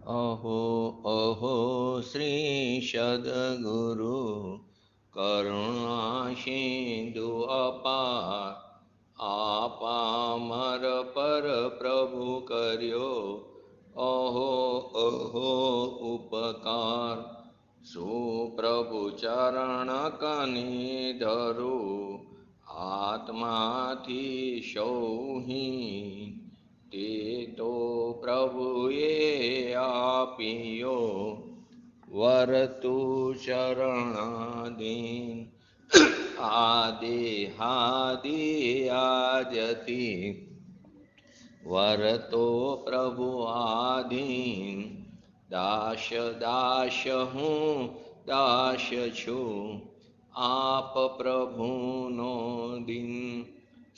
अहो अहो श्री सद्गुरु करुणा सिंधु अपार आपामर पर प्रभु कर्यो अहो अहो उपकार सुप्रभु चरण कनि धरु आत्माथी सौही તે તો પ્રભુએ આપ્યો વરતુ શરણાધીન આદિ આજતી વરતો પ્રભુ આધીન દાસ દાસ હું દાસ છું આપ પ્રભુનો દિન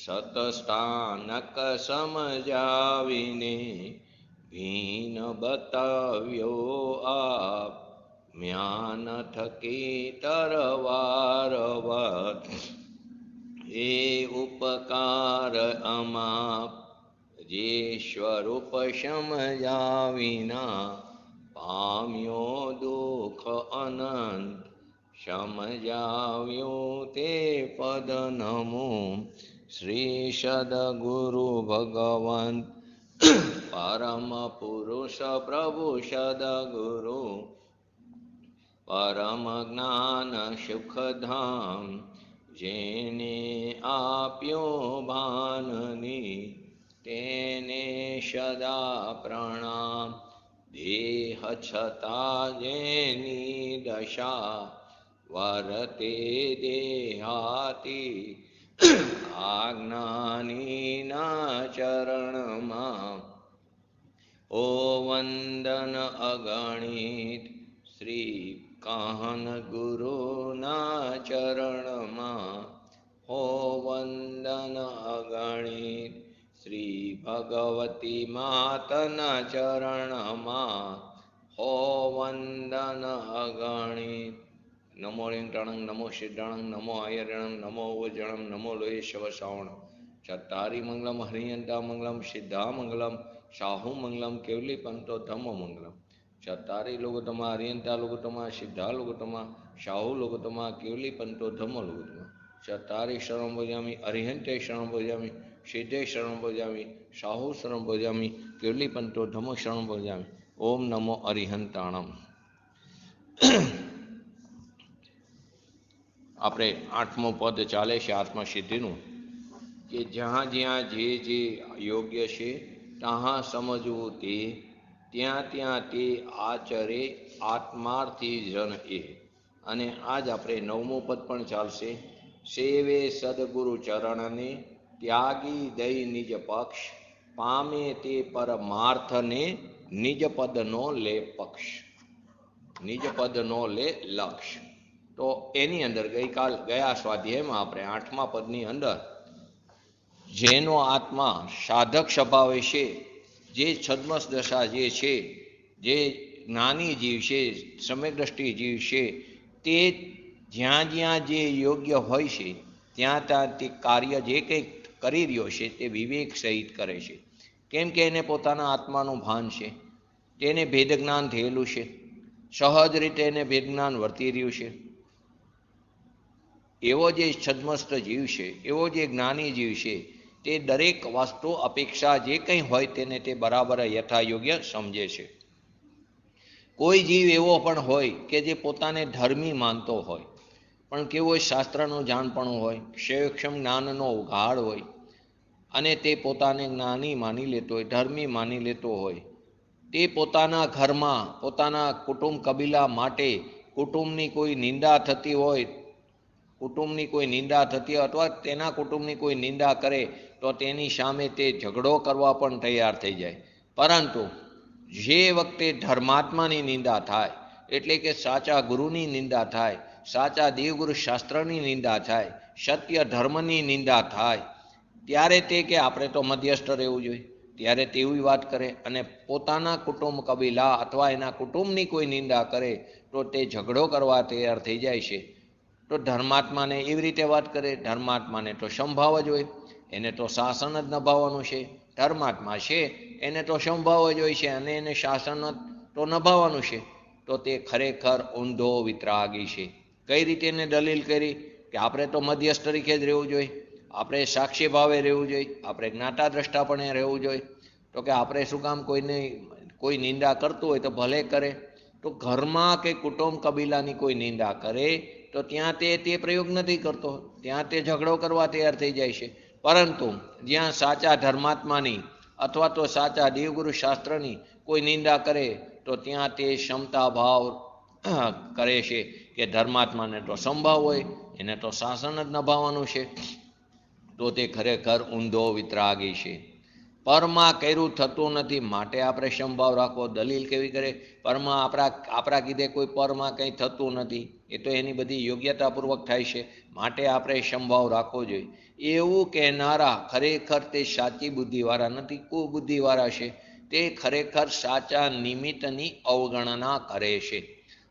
સતસ્થાનક સમજાવીને ભીન બતાવ્યો આપ જ્ઞાન થકી તરવારવત એ ઉપકાર અમાપ જે સ્વરૂપ સમજાવીના પામ્યો દુઃખ અનંત સમજાવ્યું તે પદ નમો શ્રી સદગુરુ ભગવંત પરમ પુરુષ પ્રભુ સદગુરુ પરમ જ્ઞાન સુખધામ જેને આપ્યો ભાનની તેને સદા પ્રણામ દેહ છતાં જેની દશા વરતે દેહાતી આજ્ઞાનીના ચરણમાં ઓ વંદન અગણિત શ્રી કાહન ગુરુના ચરણમાં હો વંદન અગણિત શ્રી ભગવતી માતના ચરણમાં હો વંદન અગણિત નમો લિંગટણંગ નમો સિદ્ધાણંગ નમો આયર્યણંગ નમો ઉજ્જણંગ નમો લોયેશવ શ્રાવણ ચત્તારી મંગલમ હરિયંતા મંગલમ સિદ્ધા મંગલમ શાહુ મંગલમ કેવલી પંતો ધમ્મ મંગલમ ચત્તારી લોકોતમા હરિયંતા લોકોતમા સિદ્ધા લોકોતમા શાહુ લોકોતમા કેવલી પંતો ધમ્મ લોકોતમા ચત્તારી શરણ ભોજામી હરિયંતે શરણ ભોજામી સિદ્ધે શરણ ભોજામી શાહુ શરણ ભોજામી કેવલી પંતો ધમ્મ શરણ ભોજામી ઓમ નમો હરિહંતાણમ. આપણે આઠમો પદ ચાલે છે આત્મસિદ્ધિનું કે જ્યાં જ્યાં જે જે યોગ્ય છે ત્યાં સમજવું તે ત્યાં ત્યાં તે આચરે આત્માર્થી જન એ. અને આજ આપણે નવમું પદ પણ ચાલશે. સેવે સદગુરુ ચરણને ત્યાગી દઈ નિજ પક્ષ પામે તે પરમાર્થને નિજ પદનો લે પક્ષ નિજ પદનો લે લક્ષ. તો એની અંદર ગયા સ્વાધ્યાયમાં આપણે આઠમા પદની અંદર જેનો આત્મા સાધક સ્વભાવે છે, જે છદ્મસ દશા જે છે, જે જ્ઞાની જીવ છે, સમ્યક દ્રષ્ટિ જીવ છે, તે જ્યાં જ્યાં જે યોગ્ય હોય છે ત્યાં ત્યાં તે કાર્ય જે કંઈક કરી રહ્યો છે તે વિવેક સહિત કરે છે. કેમ કે એને પોતાના આત્માનું ભાન છે, તેને ભેદ જ્ઞાન થયેલું છે, સહજ રીતે એને ભેદ જ્ઞાન વર્તી રહ્યું છે. એવો જે છદ્મસ્ત જીવ છે, એવો જે જ્ઞાની જીવ છે, તે દરેક વસ્તુ અપેક્ષા જે કંઈ હોય તેને તે બરાબર યથાયોગ્ય સમજે છે. કોઈ જીવ એવો પણ હોય કે જે પોતાને ધર્મી માનતો હોય, પણ કેવો શાસ્ત્રનું જાણપણું હોય, ક્ષયક્ષમ જ્ઞાનનો ઉઘાડ હોય, અને તે પોતાને જ્ઞાની માની લેતો હોય, ધર્મી માની લેતો હોય, તે પોતાના ઘરમાં પોતાના કુટુંબ કબીલા માટે કુટુંબની કોઈ નિંદા થતી હોય, અથવા તેના કુટુંબની કોઈ નિંદા કરે તો તેની સામે તે ઝઘડો કરવા પણ તૈયાર થઈ જાય. પરંતુ જે વખતે ધર્માત્માની નિંદા થાય, એટલે કે સાચા ગુરુની નિંદા થાય, સાચા દેવગુરુ શાસ્ત્રની નિંદા થાય, સત્ય ધર્મની નિંદા થાય, ત્યારે તે કે આપણે તો મધ્યસ્થ રહેવું જોઈએ, ત્યારે તેવી વાત કરે. અને પોતાના કુટુંબ કબીલા અથવા એના કુટુંબની કોઈ નિંદા કરે તો તે ઝઘડો કરવા તૈયાર થઈ જાય છે. તો ધર્માત્માને એવી રીતે વાત કરે. ધર્માત્માને તો સંભાવ જ હોય, એને તો શાસન જ નિભાવવાનું છે. ધર્માત્મા છે એને તો સંભાવ જ હોય છે, અને એને શાસન તો નભાવવાનું છે, તો તે ખરેખર ઊંધો વિતરાગી છે. કઈ રીતે એને દલીલ કરી કે આપણે તો મધ્યસ્થ તરીકે જ રહેવું જોઈએ, આપણે સાક્ષી ભાવે રહેવું જોઈએ, આપણે જ્ઞાતા દ્રષ્ટાપણે રહેવું જોઈએ. તો કે આપણે શું કામ કોઈ નિંદા કરતું હોય તો ભલે કરે, તો ઘરમાં કે કુટુંબ કબીલાની કોઈ નિંદા કરે તો ત્યાં તે પ્રયોગ નથી કરતો, ત્યાં તે ઝઘડો કરવા તૈયાર થઈ જાય છે. પરંતુ જ્યાં સાચા ધર્માત્માની અથવા તો સાચા દેવગુરુ શાસ્ત્રની કોઈ નિંદા કરે તો ત્યાં તે ક્ષમતા ભાવ કરે છે કે ધર્માત્માને તો સંભાવ હોય, એને તો શાસન જ નભાવવાનું છે. તો તે ખરેખર ઊંધો વિતરાગી છે. પરમાં કર્યું થતું નથી માટે આપણે સંભાવ રાખવો. દલીલ કેવી કરે, પરમાં આપણા કીધે કોઈ પરમાં કંઈ થતું નથી, એ તો એની બધી યોગ્યતાપૂર્વક થાય છે, માટે આપણે સંભાવ રાખવો જોઈએ. એવું કહેનારા ખરેખર તે સાચી બુદ્ધિવાળા નથી, કુબુદ્ધિવાળા છે. તે ખરેખર સાચા નિમિત્તની અવગણના કરે છે.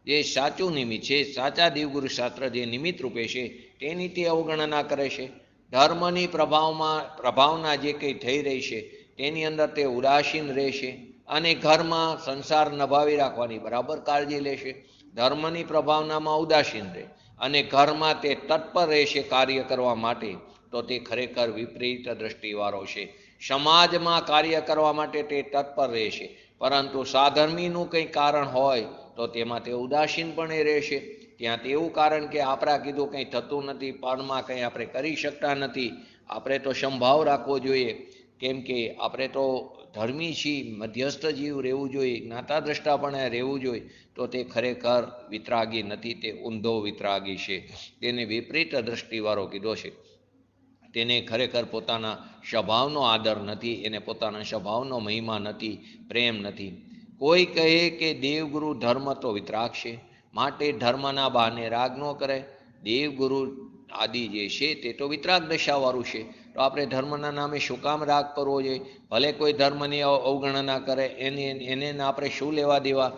જે સાચું નિમિત્ત છે, સાચા દેવગુરુ શાસ્ત્ર જે નિમિત્ત રૂપે છે તેની તે અવગણના કરે છે. ધર્મની પ્રભાવના જે કંઈ થઈ રહી છે તેની અંદર તે ઉદાસીન રહેશે અને ઘરમાં સંસાર નભાવી રાખવાની બરાબર કાળજી લેશે. ધર્મની પ્રભાવનામાં ઉદાસીન રહે અને ઘરમાં તે તત્પર રહેશે કાર્ય કરવા માટે, તો તે ખરેખર વિપરીત દ્રષ્ટિવાળો છે. સમાજમાં કાર્ય કરવા માટે તે તત્પર રહેશે, પરંતુ સાધર્મીનું કંઈ કારણ હોય તો તેમાં તે ઉદાસીનપણે રહેશે. ત્યાં તેવું કારણ કે આપણા કીધું કંઈ થતું નથી, પરમાં કંઈ આપણે કરી શકતા નથી, આપણે તો સંભાવ રાખવો જોઈએ, કેમ કે આપણે તો ધર્મી છીએ, મધ્યસ્થ જીવ રહેવું જોઈએ, જ્ઞાતા દ્રષ્ટાપણે રહેવું જોઈએ. તો તે ખરેખર વિતરાગી નથી, તે ઊંધો વિતરાગી છે. તેને વિપરીત દ્રષ્ટિવાળો કીધો છે. તેને ખરેખર પોતાના સ્વભાવનો આદર નથી, એને પોતાના સ્વભાવનો મહિમા નથી, પ્રેમ નથી. કોઈ કહે કે દેવગુરુ ધર્મ તો વિતરાગ છે, માટે ધર્મના બહાને રાગ ન કરે. દેવગુરુ આદિ જે છે તે તો વિતરાગ દશાવાળું છે, તો આપણે ધર્મના નામે શું કામ રાગ કરવો જોઈએ? ભલે કોઈ ધર્મની અવગણના કરે, એને આપણે શું લેવા દેવા?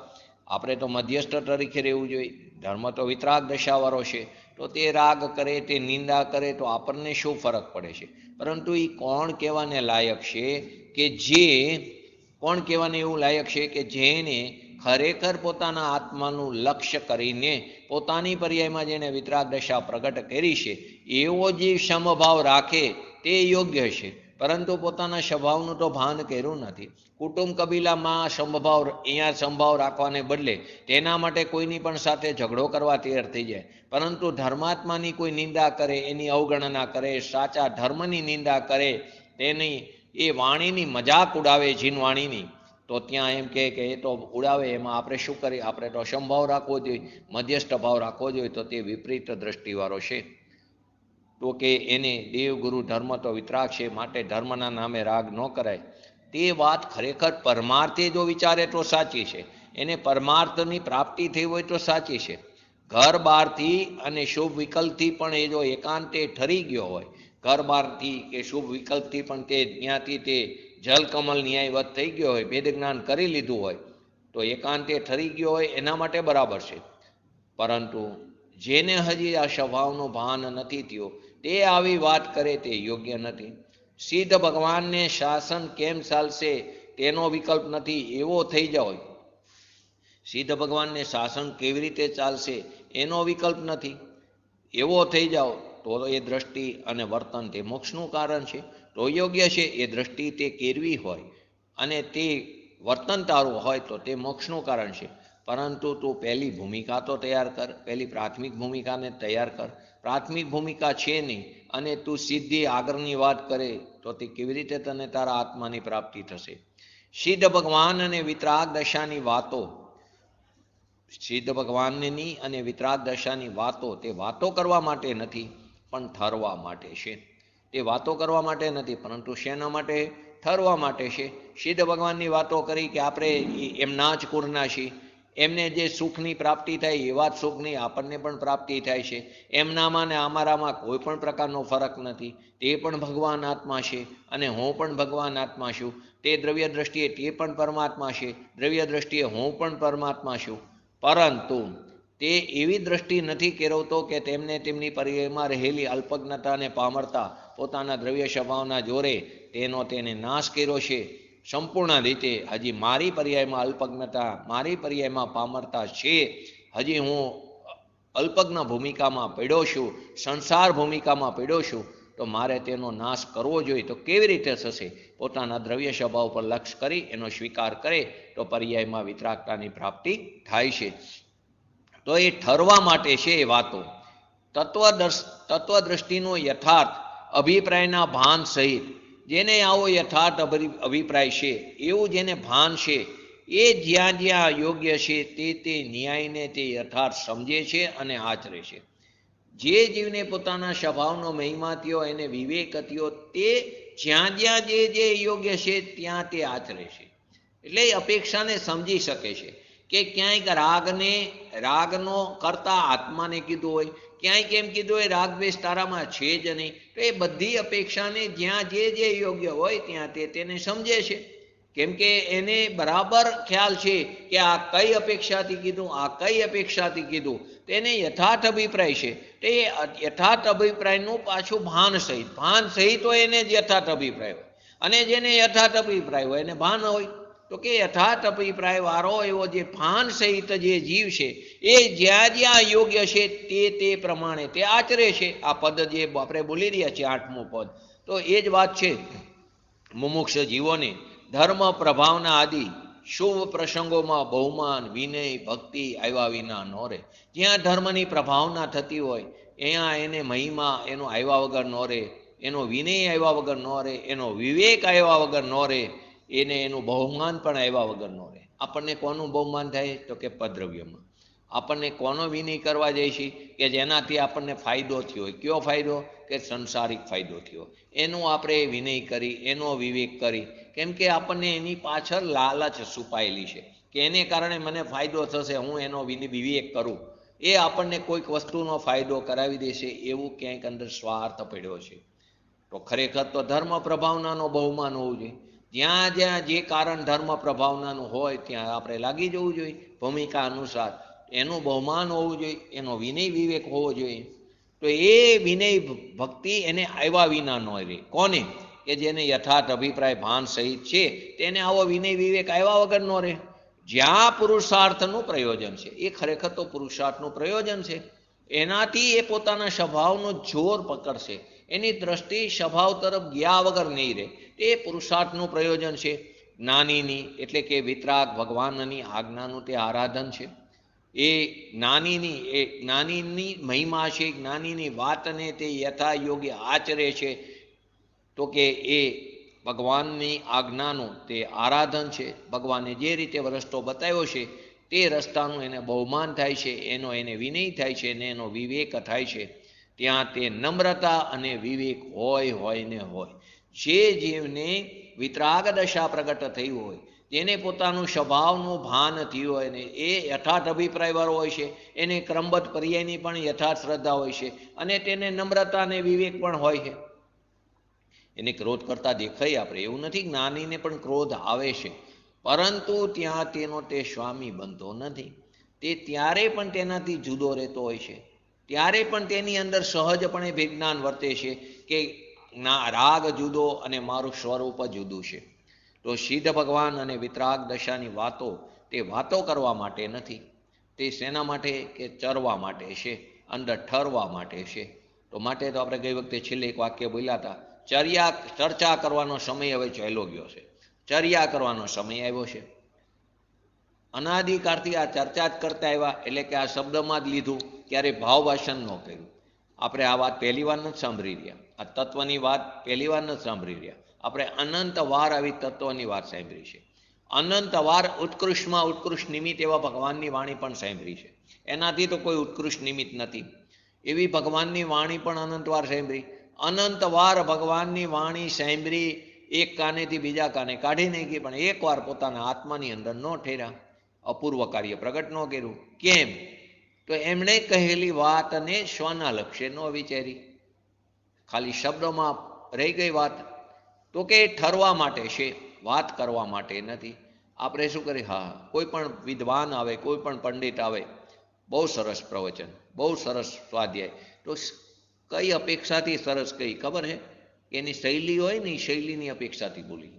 આપણે તો મધ્યસ્થ તરીકે રહેવું જોઈએ. ધર્મ તો વિતરાગ દશાવાળો છે, તો તે રાગ કરે, તે નિંદા કરે તો આપણને શું ફરક પડે છે? પરંતુ એ કોણ કહેવાને લાયક છે કે કોણ કહેવાને એવું લાયક છે કે જેને ખરેખર પોતાના આત્માનું લક્ષ્ય કરીને પોતાની પર્યાયમાં જેને વિતરાગ દશા પ્રગટ કરી છે એવો જે સમભાવ રાખે તે યોગ્ય છે. પરંતુ પોતાના સ્વભાવનું તો ભાન કર્યું નથી. કુટુંબ કબીલામાં અહીંયા સંભાવ રાખવાને બદલે તેના માટે કોઈની પણ સાથે ઝઘડો કરવા તૈયાર થઈ જાય. પરંતુ ધર્માત્માની કોઈ નિંદા કરે, એની અવગણના કરે, સાચા ધર્મની નિંદા કરે, તેની એ વાણીની મજાક ઉડાવે, જીનવાણીની, તો ત્યાં એમ કે એ તો ઉડાવે, એમાં આપણે શું કરીએ? આપણે તો સંભાવ રાખવો જોઈએ, મધ્યસ્થ ભાવ રાખવો જોઈએ. તો તે વિપરીત દ્રષ્ટિવાળો છે. તો કે એને દેવગુરુ ધર્મ તો વિતરાગ છે, માટે ધર્મના નામે રાગ ન કરાય. તે વાત ખરેખર પરમાર્થે જો વિચારે તો સાચી છે, એને પરમાર્થની પ્રાપ્તિ થઈ હોય તો સાચી છે. ઘર બહારથી અને શુભ વિકલ્પથી પણ એ જો એકાંતે ઠરી ગયો હોય, ઘર બહારથી કે શુભ વિકલ્પથી પણ તે ત્યાંથી તે જલકમલ ન્યાયવત થઈ ગયો હોય, વેદ જ્ઞાન કરી લીધું હોય, તો એકાંતે ઠરી ગયો હોય એના માટે બરાબર છે. પરંતુ જેને હજી આ સ્વભાવનું ભાન નથી થયું, તે આવી વાત કરે તે યોગ્ય નથી. સિદ્ધ ભગવાનને શાસન કેમ ચાલશે તેનો વિકલ્પ નથી એવો થઈ જાય. સિદ્ધ ભગવાનને શાસન કેવી રીતે ચાલશે એનો વિકલ્પ નથી એવો થઈ જાઓ, તો એ દ્રષ્ટિ અને વર્તન તે મોક્ષનું કારણ છે. તો યોગ્ય છે એ દ્રષ્ટિ તે કેળવી હોય અને તે વર્તન તારું હોય તો તે મોક્ષનું કારણ છે. પરંતુ તું પહેલી ભૂમિકા તો તૈયાર કર, પહેલી પ્રાથમિક ભૂમિકાને તૈયાર કર. પ્રાથમિક ભૂમિકા છે નહીં અને તું સીધી આગળની વાત કરે તો તે કેવી રીતે તને તારા આત્માની પ્રાપ્તિ થશે? સિદ્ધ ભગવાન અને વિતરાગ દશાની વાતો, સિદ્ધ ભગવાનની અને વિતરાગ દશાની વાતો તે વાતો કરવા માટે નથી પણ ઠરવા માટે છે. તે વાતો કરવા માટે નથી પરંતુ શેના માટે? ઠરવા માટે છે. સિદ્ધ ભગવાનની વાતો કરી કે આપણે એમના જ કુળના છીએ, એમને જે સુખની પ્રાપ્તિ થાય એવા જ સુખની આપણને પણ પ્રાપ્તિ થાય છે. એમનામાં ને અમારામાં કોઈ પણ પ્રકારનો ફરક નથી. તે પણ ભગવાન આત્મા છે અને હું પણ ભગવાન આત્મા છું. તે દ્રવ્ય દ્રષ્ટિએ તે પણ પરમાત્મા છે, દ્રવ્ય દ્રષ્ટિએ હું પણ પરમાત્મા છું. પરંતુ તે એવી દ્રષ્ટિ નથી કેળવતો કે તેમને તેમની પર્યાયમાં રહેલી અલ્પજ્ઞતા અને પામરતા પોતાના દ્રવ્ય સ્વભાવના જોરે તેને નાશ કર્યો છે. સંપૂર્ણ રીતે હજી મારી પર્યાયમાં અલ્પજ્ઞતા, મારી પર્યાયમાં પામરતા છે, હજી હું અલ્પજ્ઞ ભૂમિકામાં પડ્યો છું, સંસાર ભૂમિકામાં પડ્યો છું, તો મારે તેનો નાશ કરવો જોઈએ. તો કેવી રીતે થશે? પોતાના દ્રવ્ય સ્વભાવ પર લક્ષ્ય કરી એનો સ્વીકાર કરે તો પર્યાયમાં વિતરાગતાની પ્રાપ્તિ થાય છે. તો એ ઠરવા માટે છે એ વાતો. તત્વદ્રષ્ટિનો યથાર્થ અભિપ્રાયના ભાન સહિત જેને આવો યથાર્થ અભિપ્રાય છે, એવું જેને ભાન છે, એ જ્યાં જ્યાં યોગ્ય છે તે ન્યાયને તે યથાર્થ સમજે છે અને આચરે છે. જે જીવને પોતાના સ્વભાવનો મહિમા થયો, એને વિવેક થયો, તે જ્યાં જ્યાં જે યોગ્ય છે ત્યાં તે આચરે છે. એટલે અપેક્ષાને સમજી શકે છે કે ક્યાંક રાગનો કરતા આત્માને કીધું હોય, ક્યાંય કેમ કીધું હોય રાગદ્વેષ તારામાં છે જ નહીં. તો એ બધી અપેક્ષાને જ્યાં જે યોગ્ય હોય ત્યાં તેને સમજે છે. કેમ કે એને બરાબર ખ્યાલ છે કે આ કઈ અપેક્ષાથી કીધું, આ કઈ અપેક્ષાથી કીધું. તેને યથાર્થ અભિપ્રાય છે. તે યથાર્થ અભિપ્રાયનું પાછું ભાન સહિત હોય એને જ યથાર્થ અભિપ્રાય હોય. અને જેને યથાર્થ અભિપ્રાય હોય એને ભાન હોય. તો કે યથાર્થ અભિપ્રાય વાળો એવો જે ભાન સહિત જે જીવ છે, એ જ્યાં જ્યાં યોગ્ય છે તે પ્રમાણે તે આચરે છે. આ પદ જે આપણે બોલી રહ્યા છીએ, 8મું પદ, તો એ જ વાત છે. મુમુક્ષ જીવોને ધર્મ પ્રભાવના આદિ શુભ પ્રસંગોમાં બહુમાન, વિનય, ભક્તિ આવ્યા વિના ન રહે. જ્યાં ધર્મની પ્રભાવના થતી હોય અહીંયા એને મહિમા એનો આવ્યા વગર ન રહે, એનો વિનય આવ્યા વગર ન રહે, એનો વિવેક આવ્યા વગર ન રહે, એનું બહુમાન પણ આવ્યા વગર ન રહે. આપણને કોનું બહુમાન થાય? તો કે પદ્રવ્યમાં. આપણને કોનો વિનય કરવા જાય છે? કે જેનાથી આપણને ફાયદો થયો હોય. કયો ફાયદો? કે સંસારિક ફાયદો થયો. એનો આપણે વિનય કરી, એનો વિવેક કરી. કેમ કે આપણને એની પાછળ લાલચ છુપાયેલી છે કે એને કારણે મને ફાયદો થશે, હું એનો વિવેક કરું. એ આપણને કોઈક વસ્તુનો ફાયદો કરાવી દેશે એવું ક્યાંક અંદર સ્વાર્થ પડ્યો છે. તો ખરેખર તો ધર્મ પ્રભાવનાનો બહુમાન હોવું જોઈએ. જ્યાં જ્યાં જે કારણ ધર્મ પ્રભાવનાનું હોય ત્યાં આપણે લાગી જવું જોઈએ ભૂમિકા અનુસાર. એનું બહુમાન હોવું જોઈએ, એનો વિનય વિવેક હોવો જોઈએ. તો એ વિનય ભક્તિ એને આવ્યા વિના ન રહે. કોને? કે જેને યથાર્થ અભિપ્રાય ભાન સહિત છે તેને આવો વિનય વિવેક આવ્યા વગર ન રહે. જ્યાં પુરુષાર્થનું પ્રયોજન છે, એ ખરેખર તો પુરુષાર્થનું પ્રયોજન છે. એનાથી એ પોતાના સ્વભાવનો જોર પકડશે. એની દ્રષ્ટિ સ્વભાવ તરફ ગયા વગર નહીં રહે. તે પુરુષાર્થનું પ્રયોજન છે. જ્ઞાનીની એટલે કે વિતરાગ ભગવાનની આજ્ઞાનું તે આરાધન છે. એ જ્ઞાનીની મહિમા છે, જ્ઞાનીની વાતને તે યથા યોગ્ય આચરે છે. તો કે એ ભગવાનની આજ્ઞાનું તે આરાધન છે. ભગવાને જે રીતે રસ્તો બતાવ્યો છે તે રસ્તાનું એને બહુમાન થાય છે, એનો એને વિનય થાય છે અને એનો વિવેક થાય છે. ત્યાં તે નમ્રતા અને વિવેક હોય ને હોય. જે જીવને વિતરાગ દશા પ્રગટ થઈ હોય, જેને પોતાનું સ્વભાવનું ભાન થયું હોય ને એ યથાર્થ અભિપ્રાય વાળો હોય છે, એને ક્રમબદ્ધ પર્યાયની પણ યથાર્થ શ્રદ્ધા હોય છે અને તેને નમ્રતા અને વિવેક પણ હોય છે. એને ક્રોધ કરતા દેખાય આપણે એવું નથી. જ્ઞાનીને પણ ક્રોધ આવે છે, પરંતુ ત્યાં તેનો તે સ્વામી બનતો નથી. તે ત્યારે પણ તેનાથી જુદો રહેતો હોય છે. ત્યારે પણ તેની અંદર સહજપણે વિજ્ઞાન વર્તે છે કે રાગ જુદો અને મારું સ્વરૂપ જુદું છે. તો સિદ્ધ ભગવાન અને વિતરાગ દશાની વાતો તે વાતો કરવા માટે નથી. તે શેના માટે? કે ચરવા માટે છે, અંદર ઠરવા માટે છે. તો માટે તો આપણે ગઈ વખતે છેલ્લે એક વાક્ય બોલ્યા હતા, ચર્ચા કરવાનો સમય હવે ચાલ્યો ગયો છે. ચર્યા કરવાનો સમય આવ્યો છે. અનાદિકાળથી આ ચર્ચા જ કરતા આવ્યા, એટલે કે આ શબ્દમાં જ લીધું, ક્યારે ભાવ ભાષણ ન કર્યું. આપણે આ વાત પહેલી વાર નથી સાંભળી રહ્યા. આ તત્વની વાત પહેલી વાર નથી સાંભળી રહ્યા. આપણે અનંત વાર આવી તત્વની વાત સાંભળી છે. અનંત વાર ઉત્કૃષ્ટમાં ઉત્કૃષ્ટ નિમિત્ત એવા ભગવાનની વાણી પણ સાંભળી છે. એનાથી તો કોઈ ઉત્કૃષ્ટ નિમિત્ત નથી. એવી ભગવાનની વાણી પણ અનંત વાર સાંભળી. અનંત વાર ભગવાનની વાણી સાંભળી, એક કાનેથી બીજા કાને કાઢી નાખી, પણ એકવાર પોતાના આત્માની અંદર ન ઠેર્યા, અપૂર્વ કાર્ય પ્રગટ ન કર્યું. કેમ? તો એમણે કહેલી વાતને સ્વના લક્ષ્ય ન વિચારી, ખાલી શબ્દોમાં રહી ગઈ વાત. તો કે ઠરવા માટે છે, વાત કરવા માટે નથી. આપણે શું કરીએ? હા, કોઈ પણ વિદ્વાન આવે, કોઈ પણ પંડિત આવે, બહુ સરસ પ્રવચન, બહુ સરસ સ્વાધ્યાય, તો કઈ અપેક્ષાથી સરસ કઈ ખબર છે? એની શૈલી હોય ને, એ શૈલીની અપેક્ષાથી બોલી.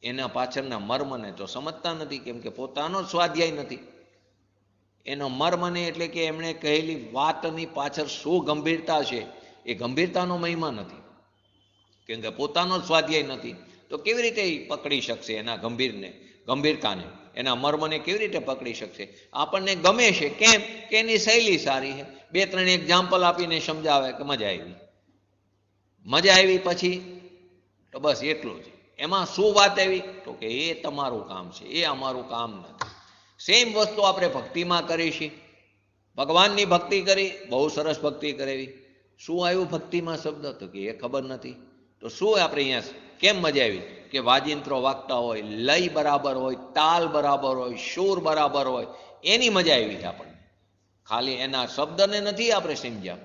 એના પાછળના મર્મને તો સમજતા નથી, કેમ કે પોતાનો સ્વાધ્યાય નથી. એનો મર્મને એટલે કે એમણે કહેલી વાતની પાછળ શું ગંભીરતા છે એ ગંભીરતાનો મહિમા નથી, કેમ કે પોતાનો સ્વાધ્યાય નથી. તો કેવી રીતે પકડી શકશે એના ગંભીરતાને, એના મર્મને કેવી રીતે પકડી શકશે? આપણને ગમે છે કેમ કે એની શૈલી સારી છે. 2-3 એક્ઝામ્પલ આપીને સમજાવે કે મજા આવી પછી તો બસ એટલું જ. એમાં શું વાત આવી? તો કે એ તમારું કામ છે, એ અમારું કામ નથી. સેમ વસ્તુ આપણે ભક્તિમાં કરી છે. ભગવાનની ભક્તિ કરી, બહુ સરસ ભક્તિ કરેવી. શું આવ્યું ભક્તિમાં શબ્દ? તો કે એ ખબર નથી. તો શું આપણે અહીંયા કેમ મજા આવી? કે વાજિંત્રો વાગતા હોય, લય બરાબર હોય, તાલ બરાબર હોય, સુર બરાબર હોય, એની મજા આવી છે આપણને. ખાલી એના શબ્દને નથી આપણે સમજ્યા.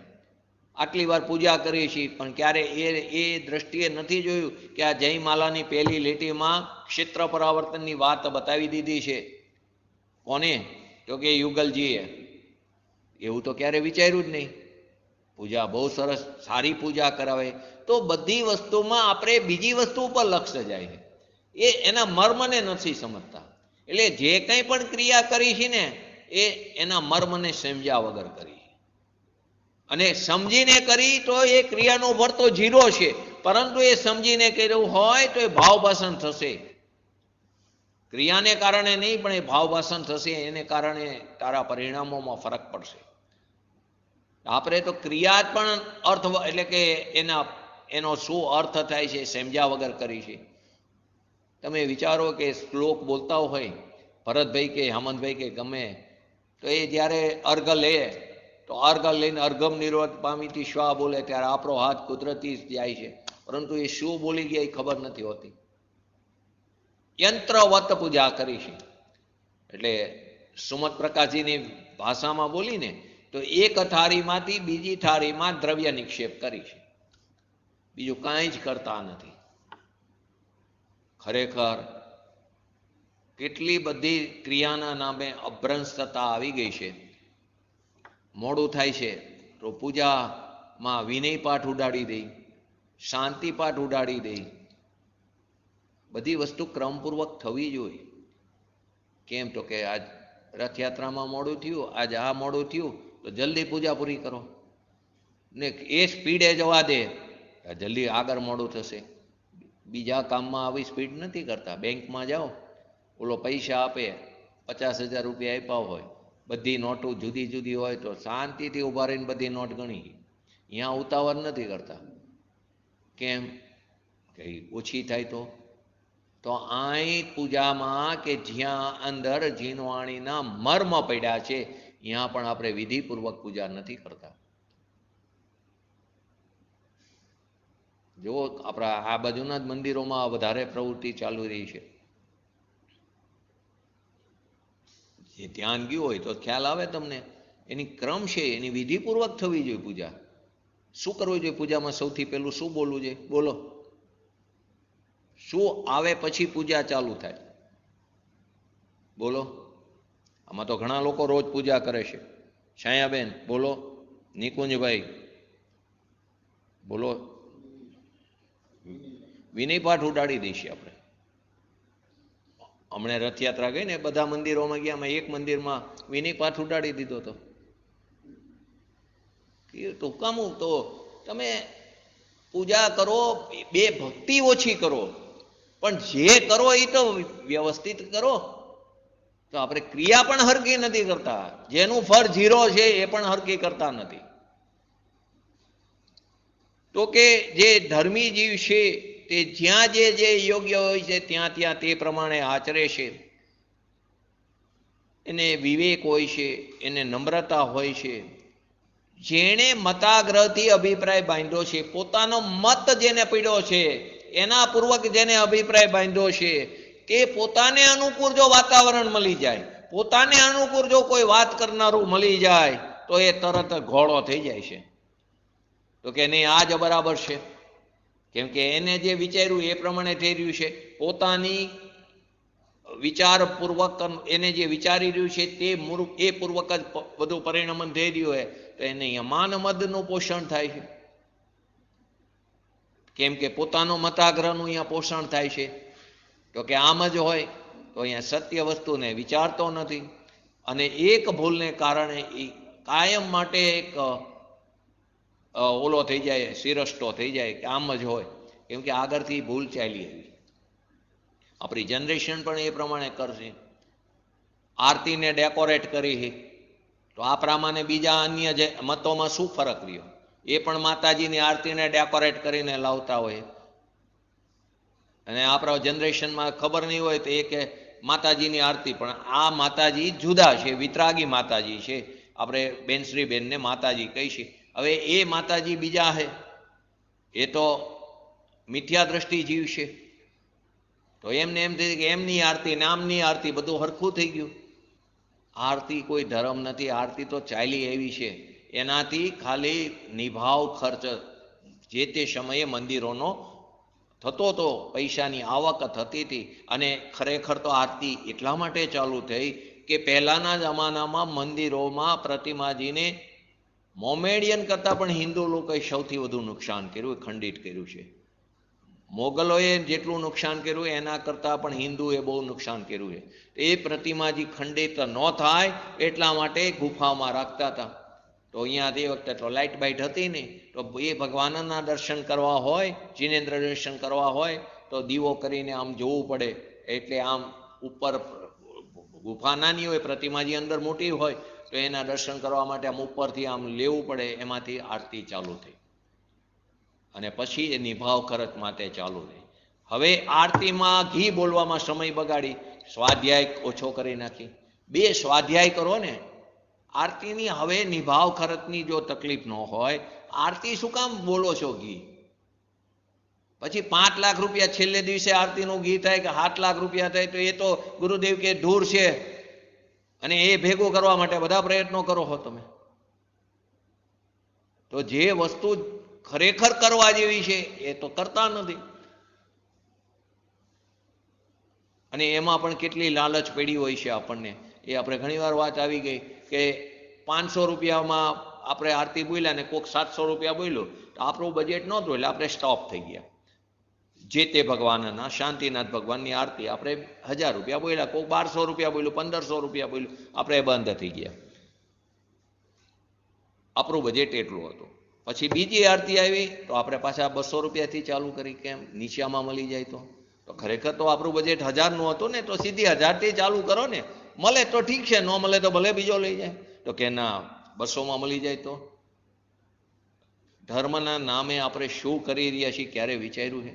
આટલી વાર પૂજા કરીએ છીએ પણ ક્યારે એ દ્રષ્ટિએ નથી જોયું કે આ જયમાલાની પહેલી લીટીમાં ક્ષેત્ર પરાવર્તનની વાત બતાવી દીધી છે. કોને? તો કે યુગલજીએ. એવું તો ક્યારે વિચાર્યું જ નહીં. પૂજા બહુ સરસ, સારી પૂજા કરાવે તો બધી વસ્તુમાં આપણે બીજી વસ્તુ ઉપર લક્ષ્ય જાય છે, એ એના મર્મને નથી સમજતા. એટલે જે કંઈ પણ ક્રિયા કરી છે ને એ એના મર્મને સમજ્યા વગર કરી, અને સમજીને કરી તો એ ક્રિયાનો ભર તો 0 છે, પરંતુ એ સમજીને કર્યું હોય તો એ ભાવભાષણ થશે. ક્રિયાને કારણે નહીં પણ એ ભાવભાષણ થશે, એને કારણે તારા પરિણામોમાં ફરક પડશે. આપણે તો ક્રિયા પણ અર્થ એટલે કે એનો શું અર્થ થાય છે સમજ્યા વગર કરી છે. તમે વિચારો કે શ્લોક બોલતા હોય ભરતભાઈ કે હેમંતભાઈ કે ગમે, તો એ જ્યારે અર્ઘ લે તો અર્ઘ લઈને અર્ઘમ નિરોધ પામીથી શ્વા બોલે ત્યારે આપણો હાથ કુદરતી જાય છે, પરંતુ એ શું બોલી ગયા એ ખબર નથી હોતી. યંત્રવત પૂજા કરી છે. એટલે સુમત પ્રકાશજીની ભાષામાં બોલીને તો એક થાળીમાંથી બીજી થાળીમાં દ્રવ્ય નિક્ષેપ કરી છે, બીજું કાંઈ જ કરતા નથી. ખરેખર કેટલી બધી ક્રિયાના નામે અભ્રંશતા આવી ગઈ છે. મોડું થાય છે તો પૂજામાં વિનય પાઠ ઉડાડી દઈ, શાંતિ પાઠ ઉડાડી દઈ. બધી વસ્તુ ક્રમપૂર્વક થવી જોઈએ. કેમ? તો કે આજ રથયાત્રામાં મોડું થયું, આજ આ મોડું થયું તો જલ્દી પૂજા પૂરી કરો ને એ સ્પીડે જવા દે, જલ્દી આગળ મોડું થશે. બીજા કામમાં આવી સ્પીડ નથી કરતા. બેંકમાં જાઓ, ઓલો પૈસા આપે, 50,000 રૂપિયા આપ્યા હોય, બધી નોટો જુદી જુદી હોય તો શાંતિથી ઊભા રહીને બધી નોટ ગણી. અહીંયા ઉતાવળ નથી કરતા. કેમ? કે ઓછી થાય તો અહીં પૂજામાં કે જ્યાં અંદર જીનવાણીના મર્મ પડ્યા છે ત્યાં પણ આપણે વિધિપૂર્વક પૂજા નથી કરતા. જો આપણા આ બાજુના જ મંદિરોમાં વધારે પ્રવૃત્તિ ચાલુ રહી છે. જે ધ્યાન ગયું હોય તો ખ્યાલ આવે તમને. એની ક્રમ છે, એની વિધિપૂર્વક થવી જોઈએ પૂજા. શું કરવું જોઈએ પૂજામાં? સૌથી પહેલું શું બોલવું જોઈએ? બોલો. શું આવે પછી પૂજા ચાલુ થાય? બોલો. આમાં તો ઘણા લોકો રોજ પૂજા કરે છે. છાયાબેન બોલો, નિકુંજભાઈ બોલો. વિનય પાઠ ઉડાડી દઈશું આપણે. હમણાં રથયાત્રા ગઈ ને બધા મંદિરોમાં ગયા, એક મંદિરમાં વિનય પાઠ ઉડાડી દીધો હતો. તો કામું તો તમે પૂજા કરો, બે ભક્તિ ઓછી કરો, પણ જે કરો એ તો વ્યવસ્થિત કરો. તો આપણે ક્રિયા પણ હરકી નથી કરતા, જેનું ફળ 0 છે એ પણ હરકી કરતા નથી. તો કે જે ધર્મી જીવ છે તે જ્યાં જે યોગ્ય હોય છે ત્યાં ત્યાં તે પ્રમાણે આચરે છે. એને વિવેક હોય છે, એને નમ્રતા હોય છે. જેણે મતાગ્રહથી અભિપ્રાય બાંધ્યો છે, પોતાનો મત જેને પડ્યો છે એના પૂર્વક જેને અભિપ્રાય બાંધ્યો છે, તે પોતાને અનુકૂળ જો વાતાવરણ મળી જાય, પોતાને અનુકૂળ જો કોઈ વાત કરનારું મળી જાય તો એ તરત ઘોડો થઈ જાય છે. તો કે નહીં, આ જ બરાબર છે. કેમ કે એને જે વિચાર્યું એ પ્રમાણે થઈ રહ્યું છે. પોતાની વિચારપૂર્વક એને જે વિચારી રહ્યું છે એ પૂર્વક જ બધું પરિણમન થઈ રહ્યું હોય તો એને માન મદનું પોષણ થાય છે. કેમ કે પોતાનો મતાગ્રહનું અહીંયા પોષણ થાય છે. તો કે આમ જ હોય તો અહીંયા સત્ય વસ્તુને વિચારતો નથી, અને એક ભૂલને કારણે એ કાયમ માટે એક ઓલો થઈ જાય, શિરસ્તો થઈ જાય કે આમ જ હોય, કેમ કે આગળથી ભૂલ ચાલી આવી. આપણી જનરેશન પણ એ પ્રમાણે કરશે. આરતીને ડેકોરેટ કરી તો આ પ્રમાણે બીજા અન્ય જે મતોમાં શું ફરક રહ્યો? એ પણ માતાજીની આરતીને ડેકોરેટ કરીને લાવતા હોય, અને આપણા જનરેશનમાં ખબર નહીં હોય તો એ કે માતાજીની આરતી, પણ આ માતાજી જુદા છે, વિતરાગી માતાજી છે. આપણે બેનશ્રીબેનને માતાજી કહીશું. હવે એ માતાજી બીજા છે, એ તો મિથ્યા દ્રષ્ટિ જીવશે. તો એમને એમ થઈ કે એમની આરતી ને આમની આરતી બધું હરખું થઈ ગયું. આરતી કોઈ ધર્મ નથી, આરતી તો ચાલી એવી છે. એનાથી ખાલી નિભાવ ખર્ચ જે તે સમયે મંદિરોનો થતો હતો, પૈસાની આવક થતી હતી. અને ખરેખર તો આરતી એટલા માટે ચાલુ થઈ કે પહેલાંના જમાનામાં મંદિરોમાં પ્રતિમાજીને મોમેડિયન કરતાં પણ હિન્દુ લોકોએ સૌથી વધુ નુકસાન કર્યું, ખંડિત કર્યું છે. મોગલોએ જેટલું નુકસાન કર્યું એના કરતાં પણ હિન્દુએ બહુ નુકસાન કર્યું છે. એ પ્રતિમાજી ખંડિત ન થાય એટલા માટે ગુફામાં રાખતા હતા. તો અહીંયા તે વખતે તો લાઇટ બાઇટ હતી નહીં, તો એ ભગવાનના દર્શન કરવા હોય, જિનેન્દ્ર દર્શન કરવા હોય તો દીવો કરીને આમ જોવું પડે. એટલે આમ ઉપર ગુફા નાની હોય, પ્રતિમાજી અંદર મોટી હોય, તો એના દર્શન કરવા માટે આમ ઉપરથી આમ લેવું પડે. એમાંથી આરતી ચાલુ થઈ અને પછી એ નિભાવ ખર્ચ માટે ચાલુ થઈ. હવે આરતીમાં ઘી બોલવામાં સમય બગાડી, સ્વાધ્યાય ઓછો કરી નાખી. 2 સ્વાધ્યાય કરો ને આરતીની. હવે નિભાવ ખર્ચની જો તકલીફ ન હોય, આરતી શું કામ બોલો છો ઘી? પછી 5 લાખ રૂપિયા છેલ્લે દિવસે આરતીનું ઘી થાય કે 7 લાખ રૂપિયા થાય, તો એ તો ગુરુદેવ કે ધૂળ છે, અને એ ભેગું કરવા માટે બધા પ્રયત્નો કરો છો તમે. તો જે વસ્તુ ખરેખર કરવા જેવી છે એ તો કરતા નથી. અને એમાં પણ કેટલી લાલચ પડી હોય છે આપણને. એ આપણે ઘણીવાર વાત આવી ગઈ કે 500 રૂપિયામાં આપણે આરતી બોલ્યા ને કોઈક 700 રૂપિયા બોલ્યો, તો આપણું બજેટ નહોતું એટલે આપણે સ્ટોપ થઈ ગયા. જે તે ભગવાનના શાંતિનાથ ભગવાનની આરતી આપણે 1000 રૂપિયા બોલ્યા, કોઈક 1200 રૂપિયા બોલ્યું, 1500 રૂપિયા બોલ્યું, આપણે બંધ થઈ ગયા. આપણું બજેટ એટલું હતું. પછી બીજી આરતી આવી તો આપણે પાછા 200 રૂપિયાથી ચાલુ કરી. કેમ? નીચામાં મળી જાય તો ખરેખર તો આપણું બજેટ 1000નું હતું ને, તો સીધી 1000થી ચાલુ કરો ને. મળે તો ઠીક છે, ન મળે તો ભલે બીજો લઈ જાય. તો કે ના, 200માં મળી જાય. તો ધર્મના નામે આપણે શું કરી રહ્યા છીએ ક્યારે વિચાર્યું છે?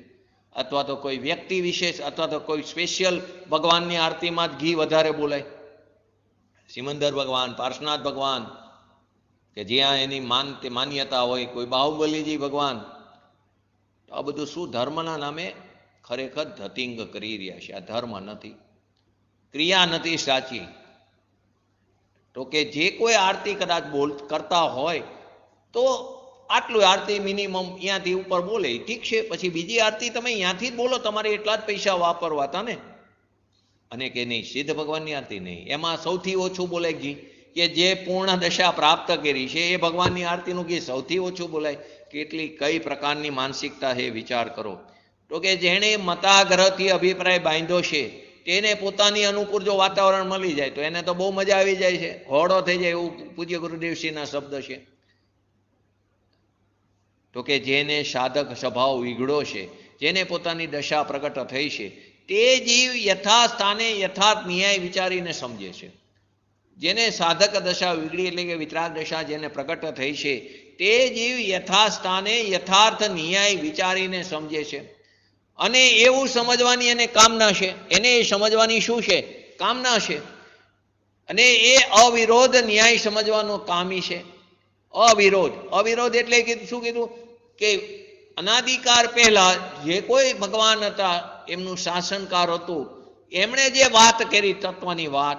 અથવા તો કોઈ વ્યક્તિ વિશેષ અથવા તો કોઈ સ્પેશિયલ ભગવાનની આરતીમાં જ ઘી વધારે બોલાય. સિમંદર ભગવાન, પાર્શનાથ ભગવાન, કે જ્યાં એની માન્યતા હોય, કોઈ બાહુબલીજી ભગવાન. તો આ બધું શું ધર્મના નામે ખરેખર ધતિંગ કરી રહ્યા છે. આ ધર્મ નથી, ક્રિયા નથી સાચી. તો કે જે કોઈ આરતી કદાચ કરતા હોય તો આટલું આરતી મિનિમમ અહીંયાથી ઉપર બોલે ઠીક છે, પછી બીજી આરતી તમે અહીંયાથી જ બોલો, તમારે એટલા જ પૈસા વાપરવા હતા ને. અને કે નહીં, સિદ્ધ ભગવાનની આરતી નહીં, એમાં સૌથી ઓછું બોલે ઘી. કે જે પૂર્ણ દશા પ્રાપ્ત કરી છે એ ભગવાનની આરતીનું ઘી સૌથી ઓછું બોલાય. કેટલી કઈ પ્રકારની માનસિકતા છે વિચાર કરો. તો કે જેણે મતાગ્રહથી અભિપ્રાય બાંધ્યો છે તેને પોતાની અનુકૂળ જો વાતાવરણ મળી જાય તો એને તો બહુ મજા આવી જાય છે, હોડો થઈ જાય, એવું પૂજ્ય ગુરુદેવશ્રીના શબ્દ છે. તો કે જેને સાધક સ્વભાવ વિગડો છે, જેને પોતાની દશા પ્રગટ થઈ છે, તે જીવ યથાસ્થાને યથાર્થ ન્યાય વિચારીને સમજે છે. જેને સાધક દશા વિગડી એટલે કે વિતરાગ દશા જેને પ્રગટ થઈ છે, તે જીવ યથાસ્થાને યથાર્થ ન્યાય વિચારીને સમજે છે. અને એવું સમજવાની એને કામના છે. એને સમજવાની શું છે? કામના છે. અને એ અવિરોધ ન્યાય સમજવાનો કામી છે. અવિરોધ. અવિરોધ એટલે શું કીધું? કે અનાદિકાળ પહેલા જે કોઈ ભગવાન હતા, એમનું શાસનકાર હતું, એમણે જે વાત કરી તત્વની વાત,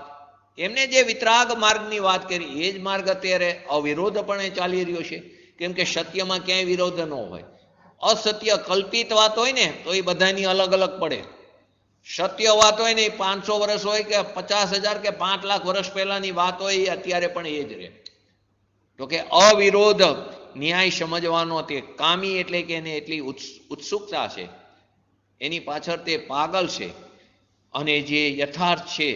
એમને જે વિતરાગ માર્ગની વાત કરી, એ જ માર્ગ અત્યારે અવિરોધપણે ચાલી રહ્યો છે. કેમ કે સત્યમાં ક્યાંય વિરોધ ન હોય. અસત્ય કલ્પિત વાત હોય ને તો એ બધાની અલગ અલગ પડે. સત્ય વાત હોય ને 500 વર્ષ હોય કે 50,000 કે 5 લાખ વર્ષ પહેલાની વાત હોય, એ અત્યારે પણ એ જ રહે. તો કે અવિરોધ ન્યાય સમજવાનો તે કામી એટલે કે એને એટલી ઉત્સુકતા છે, એની પાછળ તે પાગલ છે અને જે યથાર્થ છે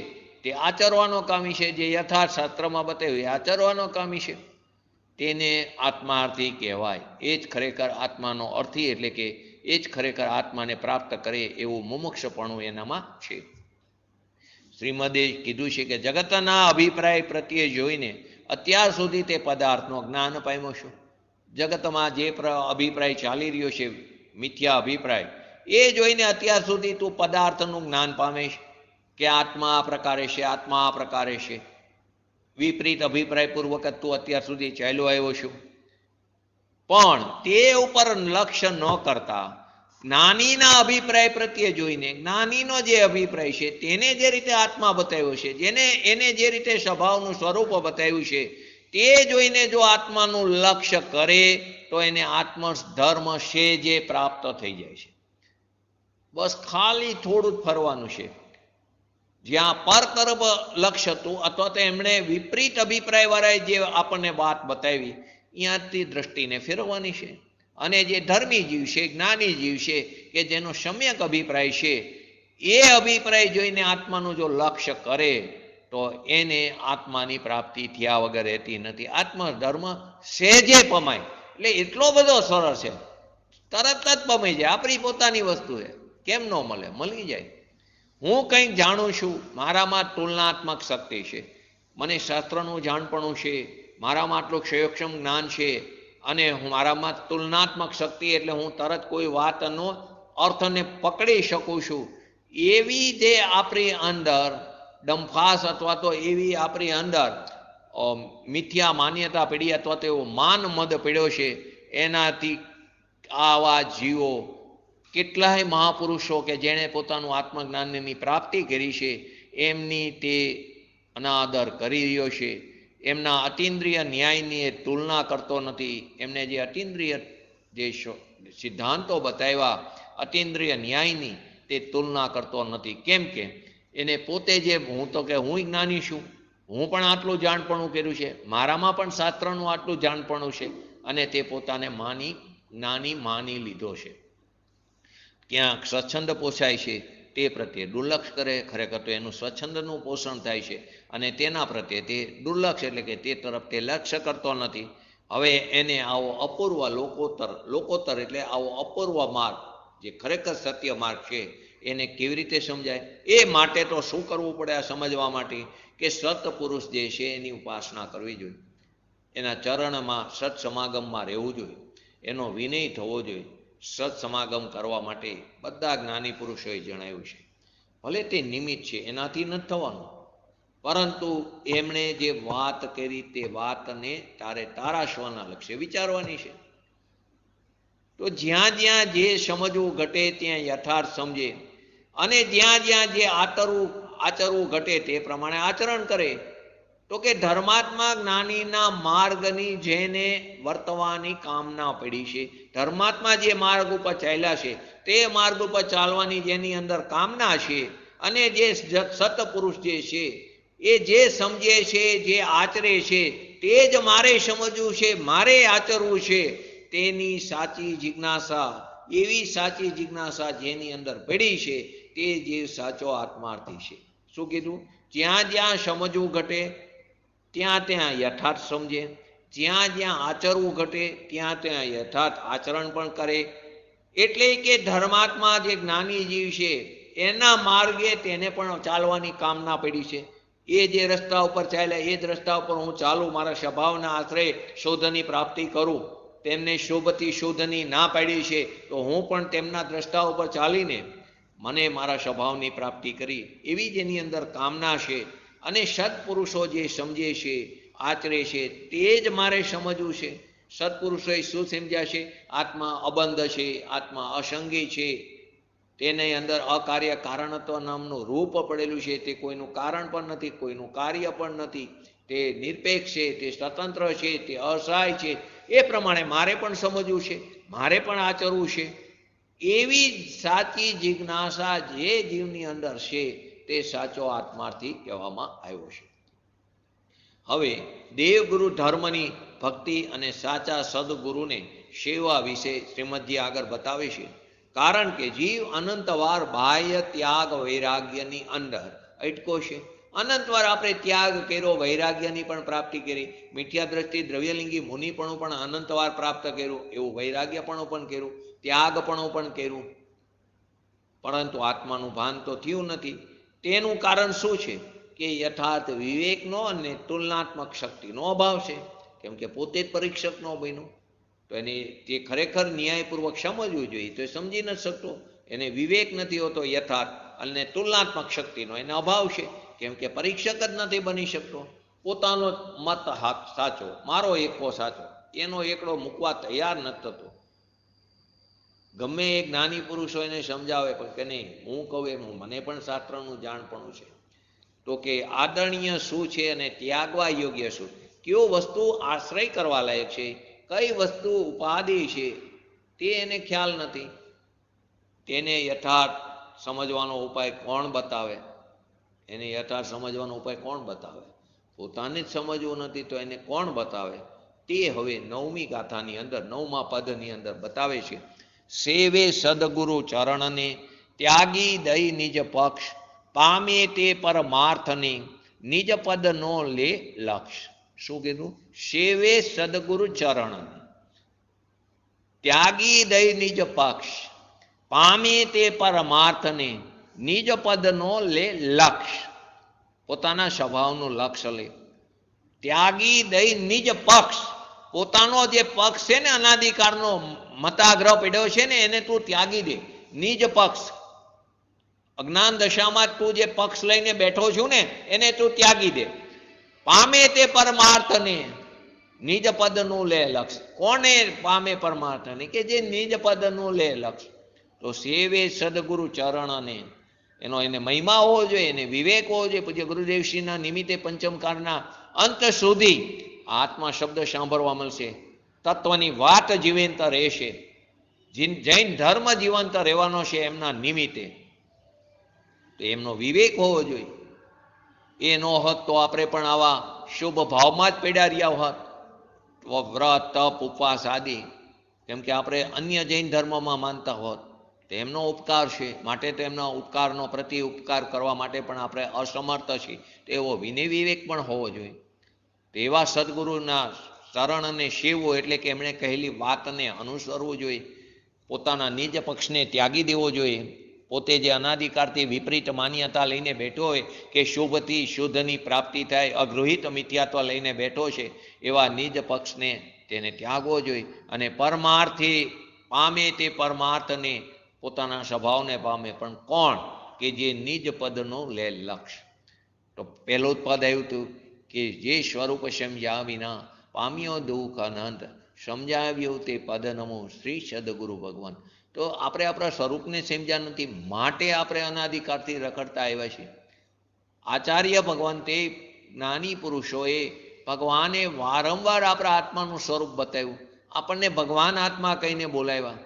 તે આચરવાનો કામી છે. જે યથાર્થ શાસ્ત્રમાં બતાવ્યું એ આચરવાનો કામી છે, તેને આત્માર્થી કહેવાય. એ જ ખરેખર આત્માનો અર્થી, એટલે કે એ જ ખરેખર આત્માને પ્રાપ્ત કરે એવું મુમુક્ષપણું એનામાં છે. શ્રીમદે કીધું છે કે જગતના અભિપ્રાય પ્રત્યે જોઈને અત્યાર સુધી તે પદાર્થનો જ્ઞાન પામ્યો છું. જગતમાં જે અભિપ્રાય ચાલી રહ્યો છે, મિથ્યા અભિપ્રાય, એ જોઈને અત્યાર સુધી તું પદાર્થનું જ્ઞાન પામે છે કે આત્મા આ પ્રકારે છે, આત્મા આ પ્રકારે છે. વિપરીત અભિપ્રાય પૂર્વક તું અત્યાર સુધી ચાલ્યો આવ્યો છું. પણ તે ઉપર લક્ષ્ય ન કરતા જ્ઞાનીના અભિપ્રાય પ્રત્યે જોઈને, જ્ઞાનીનો જે અભિપ્રાય છે તેને જે રીતે આત્મા બતાવ્યો છે, એને જે રીતે સ્વભાવનું સ્વરૂપ બતાવ્યું છે, તે જોઈને જો આત્માનું લક્ષ્ય કરે તો એને આત્મધર્મ છે જે પ્રાપ્ત થઈ જાય છે. બસ ખાલી થોડું જ ફરવાનું છે. જ્યાં પર તરફ લક્ષ્ય હતું, અથવા તો એમણે વિપરીત અભિપ્રાય વાળાએ જે આપણને વાત બતાવી, ત્યાંથી દ્રષ્ટિને ફેરવવાની છે. અને જે ધર્મી જીવ છે, જ્ઞાની જીવ છે, કે જેનો સમ્યક અભિપ્રાય છે, એ અભિપ્રાય જોઈને આત્માનું જો લક્ષ્ય કરે તો એને આત્માની પ્રાપ્તિ થયા વગર રહેતી નથી. આત્મધર્મ સહેજે પમાય, એટલે એટલો બધો સરળ છે, તરત જ પમાઈ જાય. આપણી પોતાની વસ્તુ છે, કેમ ન મળે? મળી જાય. હું કંઈક જાણું છું, મારામાં તુલનાત્મક શક્તિ છે, મને શાસ્ત્રનું જાણપણું છે, મારામાં આટલું ક્ષયક્ષમ જ્ઞાન છે, અને મારામાં તુલનાત્મક શક્તિ, એટલે હું તરત કોઈ વાતનો અર્થને પકડી શકું છું. એવી જે આપણી અંદર ડંફાસ અથવા તો એવી આપણી અંદર મિથ્યા માન્યતા પડી, અથવા તો એવો માન મદ પડ્યો છે, એનાથી આવા જીવો, કેટલાય મહાપુરુષો કે જેણે પોતાનું આત્મજ્ઞાનની પ્રાપ્તિ કરી છે, એમની તે અનાદર કરી રહ્યો છે. એમના અતિન્દ્રિય ન્યાયની એ તુલના કરતો નથી. એમને જે અતિન્દ્રિય જે સિદ્ધાંતો બતાવ્યા અતિન્દ્રિય ન્યાયની, તે તુલના કરતો નથી. કેમ કે એને પોતે જે હું તો કે હું જ્ઞાની છું, હું પણ આટલું જાણપણું કર્યું છે, મારામાં પણ શાસ્ત્રનું આટલું જાણપણું છે, અને તે પોતાને જ્ઞાની માની લીધો છે. ક્યાંક સ્વચ્છંદ પોષાય છે તે પ્રત્યે દુર્લક્ષ કરે, ખરેખર તો એનું સ્વચ્છંદનું પોષણ થાય છે, અને તેના પ્રત્યે તે દુર્લક્ષ, એટલે કે તે તરફ તે લક્ષ્ય કરતો નથી. હવે એને આવો અપૂર્વ લોકોત્તર એટલે આવો અપૂર્વ માર્ગ, જે ખરેખર સત્ય માર્ગ છે, એને કેવી રીતે સમજાય? એ માટે તો શું કરવું પડે આ સમજવા માટે? કે સત્પુરુષ જે છે એની ઉપાસના કરવી જોઈએ, એના ચરણમાં સત્સમાગમમાં રહેવું જોઈએ, એનો વિનય થવો જોઈએ. સત્સમાગમ કરવા માટે બધા જ્ઞાની પુરુષોએ જણાવ્યું છે. ભલે તે નિમિત્ત છે, એનાથી નથી થવાનું, પરંતુ એમણે જે વાત કરી તે વાતને તારે તારા સ્વના લક્ષ્ય વિચારવાની છે. તો જ્યાં જ્યાં જે સમજવું ઘટે ત્યાં યથાર્થ સમજે, અને જ્યાં જ્યાં જે આચરવું ઘટે તે પ્રમાણે આચરણ કરે. તો કે ધર્માત્મા જ્ઞાનીના માર્ગની જેને વર્તવાની કામના પડી છે, ધર્માત્મા જે માર્ગ ઉપર ચાલ્યા છે, તે માર્ગ ઉપર ચાલવાની જેની અંદર કામના છે, અને જે સત્પુરુષ જે છે એ જે સમજે છે, જે આચરે છે, તે જ મારે સમજવું છે, મારે આચરવું છે, તેની સાચી જિજ્ઞાસા, એવી સાચી જિજ્ઞાસા જેની અંદર પડી છે, તે જે સાચો આત્માર્થી છે. શું કીધું? જ્યાં જ્યાં સમજવું ઘટે ત્યાં ત્યાં યથાર્થ સમજે, જ્યાં જ્યાં આચરવું ઘટે ત્યાં ત્યાં યથાર્થ આચરણ પણ કરે. એટલે કે ધર્માત્મા જે જ્ઞાની જીવ છે એના માર્ગે તેને પણ ચાલવાની કામના પડી છે. એ જે રસ્તા ઉપર ચાલ્યા એ જ રસ્તા ઉપર હું ચાલું, મારા સ્વભાવના આશ્રય શોધની પ્રાપ્તિ કરું. તેમને શોભથી શોધની ના પાડી છે, તો હું પણ તેમના દ્રષ્ટા ઉપર ચાલીને મને મારા સ્વભાવની પ્રાપ્તિ કરી, એવી જેની અંદર કામના છે. અને સત્પુરુષો જે સમજે છે, આચરે છે, તે જ મારે સમજવું છે. સત્પુરુષોએ શું સમજ્યા છે? આત્મા અબંધ છે, આત્મા અસંગી છે, તેની અંદર અકાર્ય કારણત્વ નામનું રૂપ પડેલું છે, તે કોઈનું કારણ પણ નથી, કોઈનું કાર્ય પણ નથી, તે નિરપેક્ષ છે, તે સ્વતંત્ર છે, તે અસહાય છે. એ પ્રમાણે મારે પણ સમજવું છે, મારે પણ આચરવું છે. એવી સાચી જિજ્ઞાસા જે જીવની અંદર છે તે સાચો આત્માર્થી કહેવામાં આવ્યો છે. હવે દેવગુરુ ધર્મની ભક્તિ અને સાચા સદગુરુને સેવા વિશે શ્રીમદજી આગળ બતાવે છે. કારણ કે જીવ અનંતવાર બાહ્ય ત્યાગ વૈરાગ્યની અંદર અટકો છે. અનંતવાર આપણે ત્યાગ કર્યો, વૈરાગ્યની પણ પ્રાપ્તિ કરી, મિથ્યા દ્રષ્ટિ દ્રવ્યલિંગી મુનિપણું પણ અનંતવાર પ્રાપ્ત કર્યું, એવું વૈરાગ્યપણું પણ કર્યું, ત્યાગપણું પણ કર્યું, પરંતુ આત્માનું ભાન તો થયું નથી. તેનું કારણ શું છે? કે યથાર્થ વિવેકનો અને તુલનાત્મક શક્તિનો અભાવ છે. કેમ કે પોતે જ પરીક્ષક ન બન્યું, તો એને તે ખરેખર ન્યાયપૂર્વક સમજવું જોઈએ, તો એ સમજી નથી શકતો. એને વિવેક નથી હોતો યથાર્થ, અને તુલનાત્મક શક્તિનો એને અભાવ છે. કેમ કે પરીક્ષક જ નથી બની શકતો. પોતાનો મત સાચો, મારો એકકો સાચો, એનો એકડો મૂકવા તૈયાર નથી થતો. ગમે એક જ્ઞાની પુરુષો એને સમજાવે પણ કે નહીં, હું કહું એમ મને પણ શાસ્ત્રનું જાણપણું છે. તો કે આદરણીય શું છે અને ત્યાગવા યોગ્ય શું, કયો વસ્તુ આશ્રય કરવા લાયક છે, કઈ વસ્તુ ઉપાધિ છે, તે એને ખ્યાલ નથી. તેને યથાર્થ સમજવાનો ઉપાય કોણ બતાવે? એને યથાર્થ સમજવાનો ઉપાય કોણ બતાવે? પોતાને જ સમજવું નથી તો એને કોણ બતાવે? તે હવે 9મી ગાથાની અંદર 9મા પદની અંદર બતાવે છે. સેવે સદગુરુ ચરણને ત્યાગી દઈ નિજ પક્ષ, પામે તે પરમાર્થને નિજ પદ નો લે લક્ષ. શું કીધું? સેવે સદગુરુ ચરણ, ત્યાગી દઈ નિજ પક્ષ, પામે તે પરમાર્થને નિજ પદ નો લે લક્ષ. પોતાના સ્વભાવનું લક્ષ્ય લે. ત્યાગી દઈ નિજ પક્ષ, પોતાનો જે પક્ષ છે ને, અનાદિકાળનો મતાગ્રહ પડ્યો છે ને, એને તું ત્યાગી દે. નિજ પક્ષ, અજ્ઞાન દશામાં તું જે પક્ષ લઈને બેઠો છું ને, એને તું ત્યાગી દે. પામે તે પરમાર્થને નિજ પદનું લે લક્ષ. કોને પામે પરમાર્થને? કે જે નિજ પદનું લે લક્ષ. તો સેવે સદગુરુ ચરણને, એનો એને મહિમા હોવો જોઈએ, એને વિવેક હોવો જોઈએ. પૂજ્ય ગુરુદેવશ્રીના નિમિત્તે પંચમકાળના અંત સુધી આત્મા શબ્દ સાંભળવા મળશે. તત્વની વાત જીવંત રહેશે. જૈન ધર્મ જીવંત રહેવાનો છે એમના નિમિત્તે. તો એમનો વિવેક હોવો જોઈએ. એ ન હોત તો આપણે પણ આવા શુભ ભાવમાં જ પડ્યા રહ્યા હોત. વ્રત, તપ, ઉપવાસ આદિ. કેમ કે આપણે અન્ય જૈન ધર્મમાં માનતા હોત. તેમનો ઉપકાર છે, માટે તેમના ઉપકારનો પ્રતિ ઉપકાર કરવા માટે પણ આપણે અસમર્થ છીએ. તેવો વિનય વિવેક પણ હોવો જોઈએ. તેવા સદગુરુના શરણને સેવવું એટલે કે એમણે કહેલી વાતને અનુસરવું જોઈએ. પોતાના નિજ પક્ષને ત્યાગી દેવો જોઈએ. પોતે જે અનાદિકાળથી વિપરીત માન્યતા લઈને બેઠો હોય કે શુભથી શુદ્ધની પ્રાપ્તિ થાય, અગૃહિત મિથ્યાત્વ લઈને બેઠો છે, એવા નિજ પક્ષને તેને ત્યાગવો જોઈએ. અને પરમાર્થી પામે તે પરમાર્થને, પોતાના સ્વભાવને પામે. પણ કોણ? કે જે નિજ પદનો લે લક્ષ. તો પહેલું જ પદ આવ્યું હતું કે જે સ્વરૂપ સમજ્યા વિના પામ્યો દુઃખ અનંત, સમજાવ્યું તે પદ નમો શ્રી સદગુરુ ભગવાન. તો આપણે આપણા સ્વરૂપને સમજ્યા નથી, માટે આપણે અનાદિકાળથી રખડતા આવ્યા છીએ. આચાર્ય ભગવાન તે જ્ઞાની પુરુષોએ, ભગવાને વારંવાર આપણા આત્માનું સ્વરૂપ બતાવ્યું. આપણને ભગવાન આત્મા કહીને બોલાવ્યા.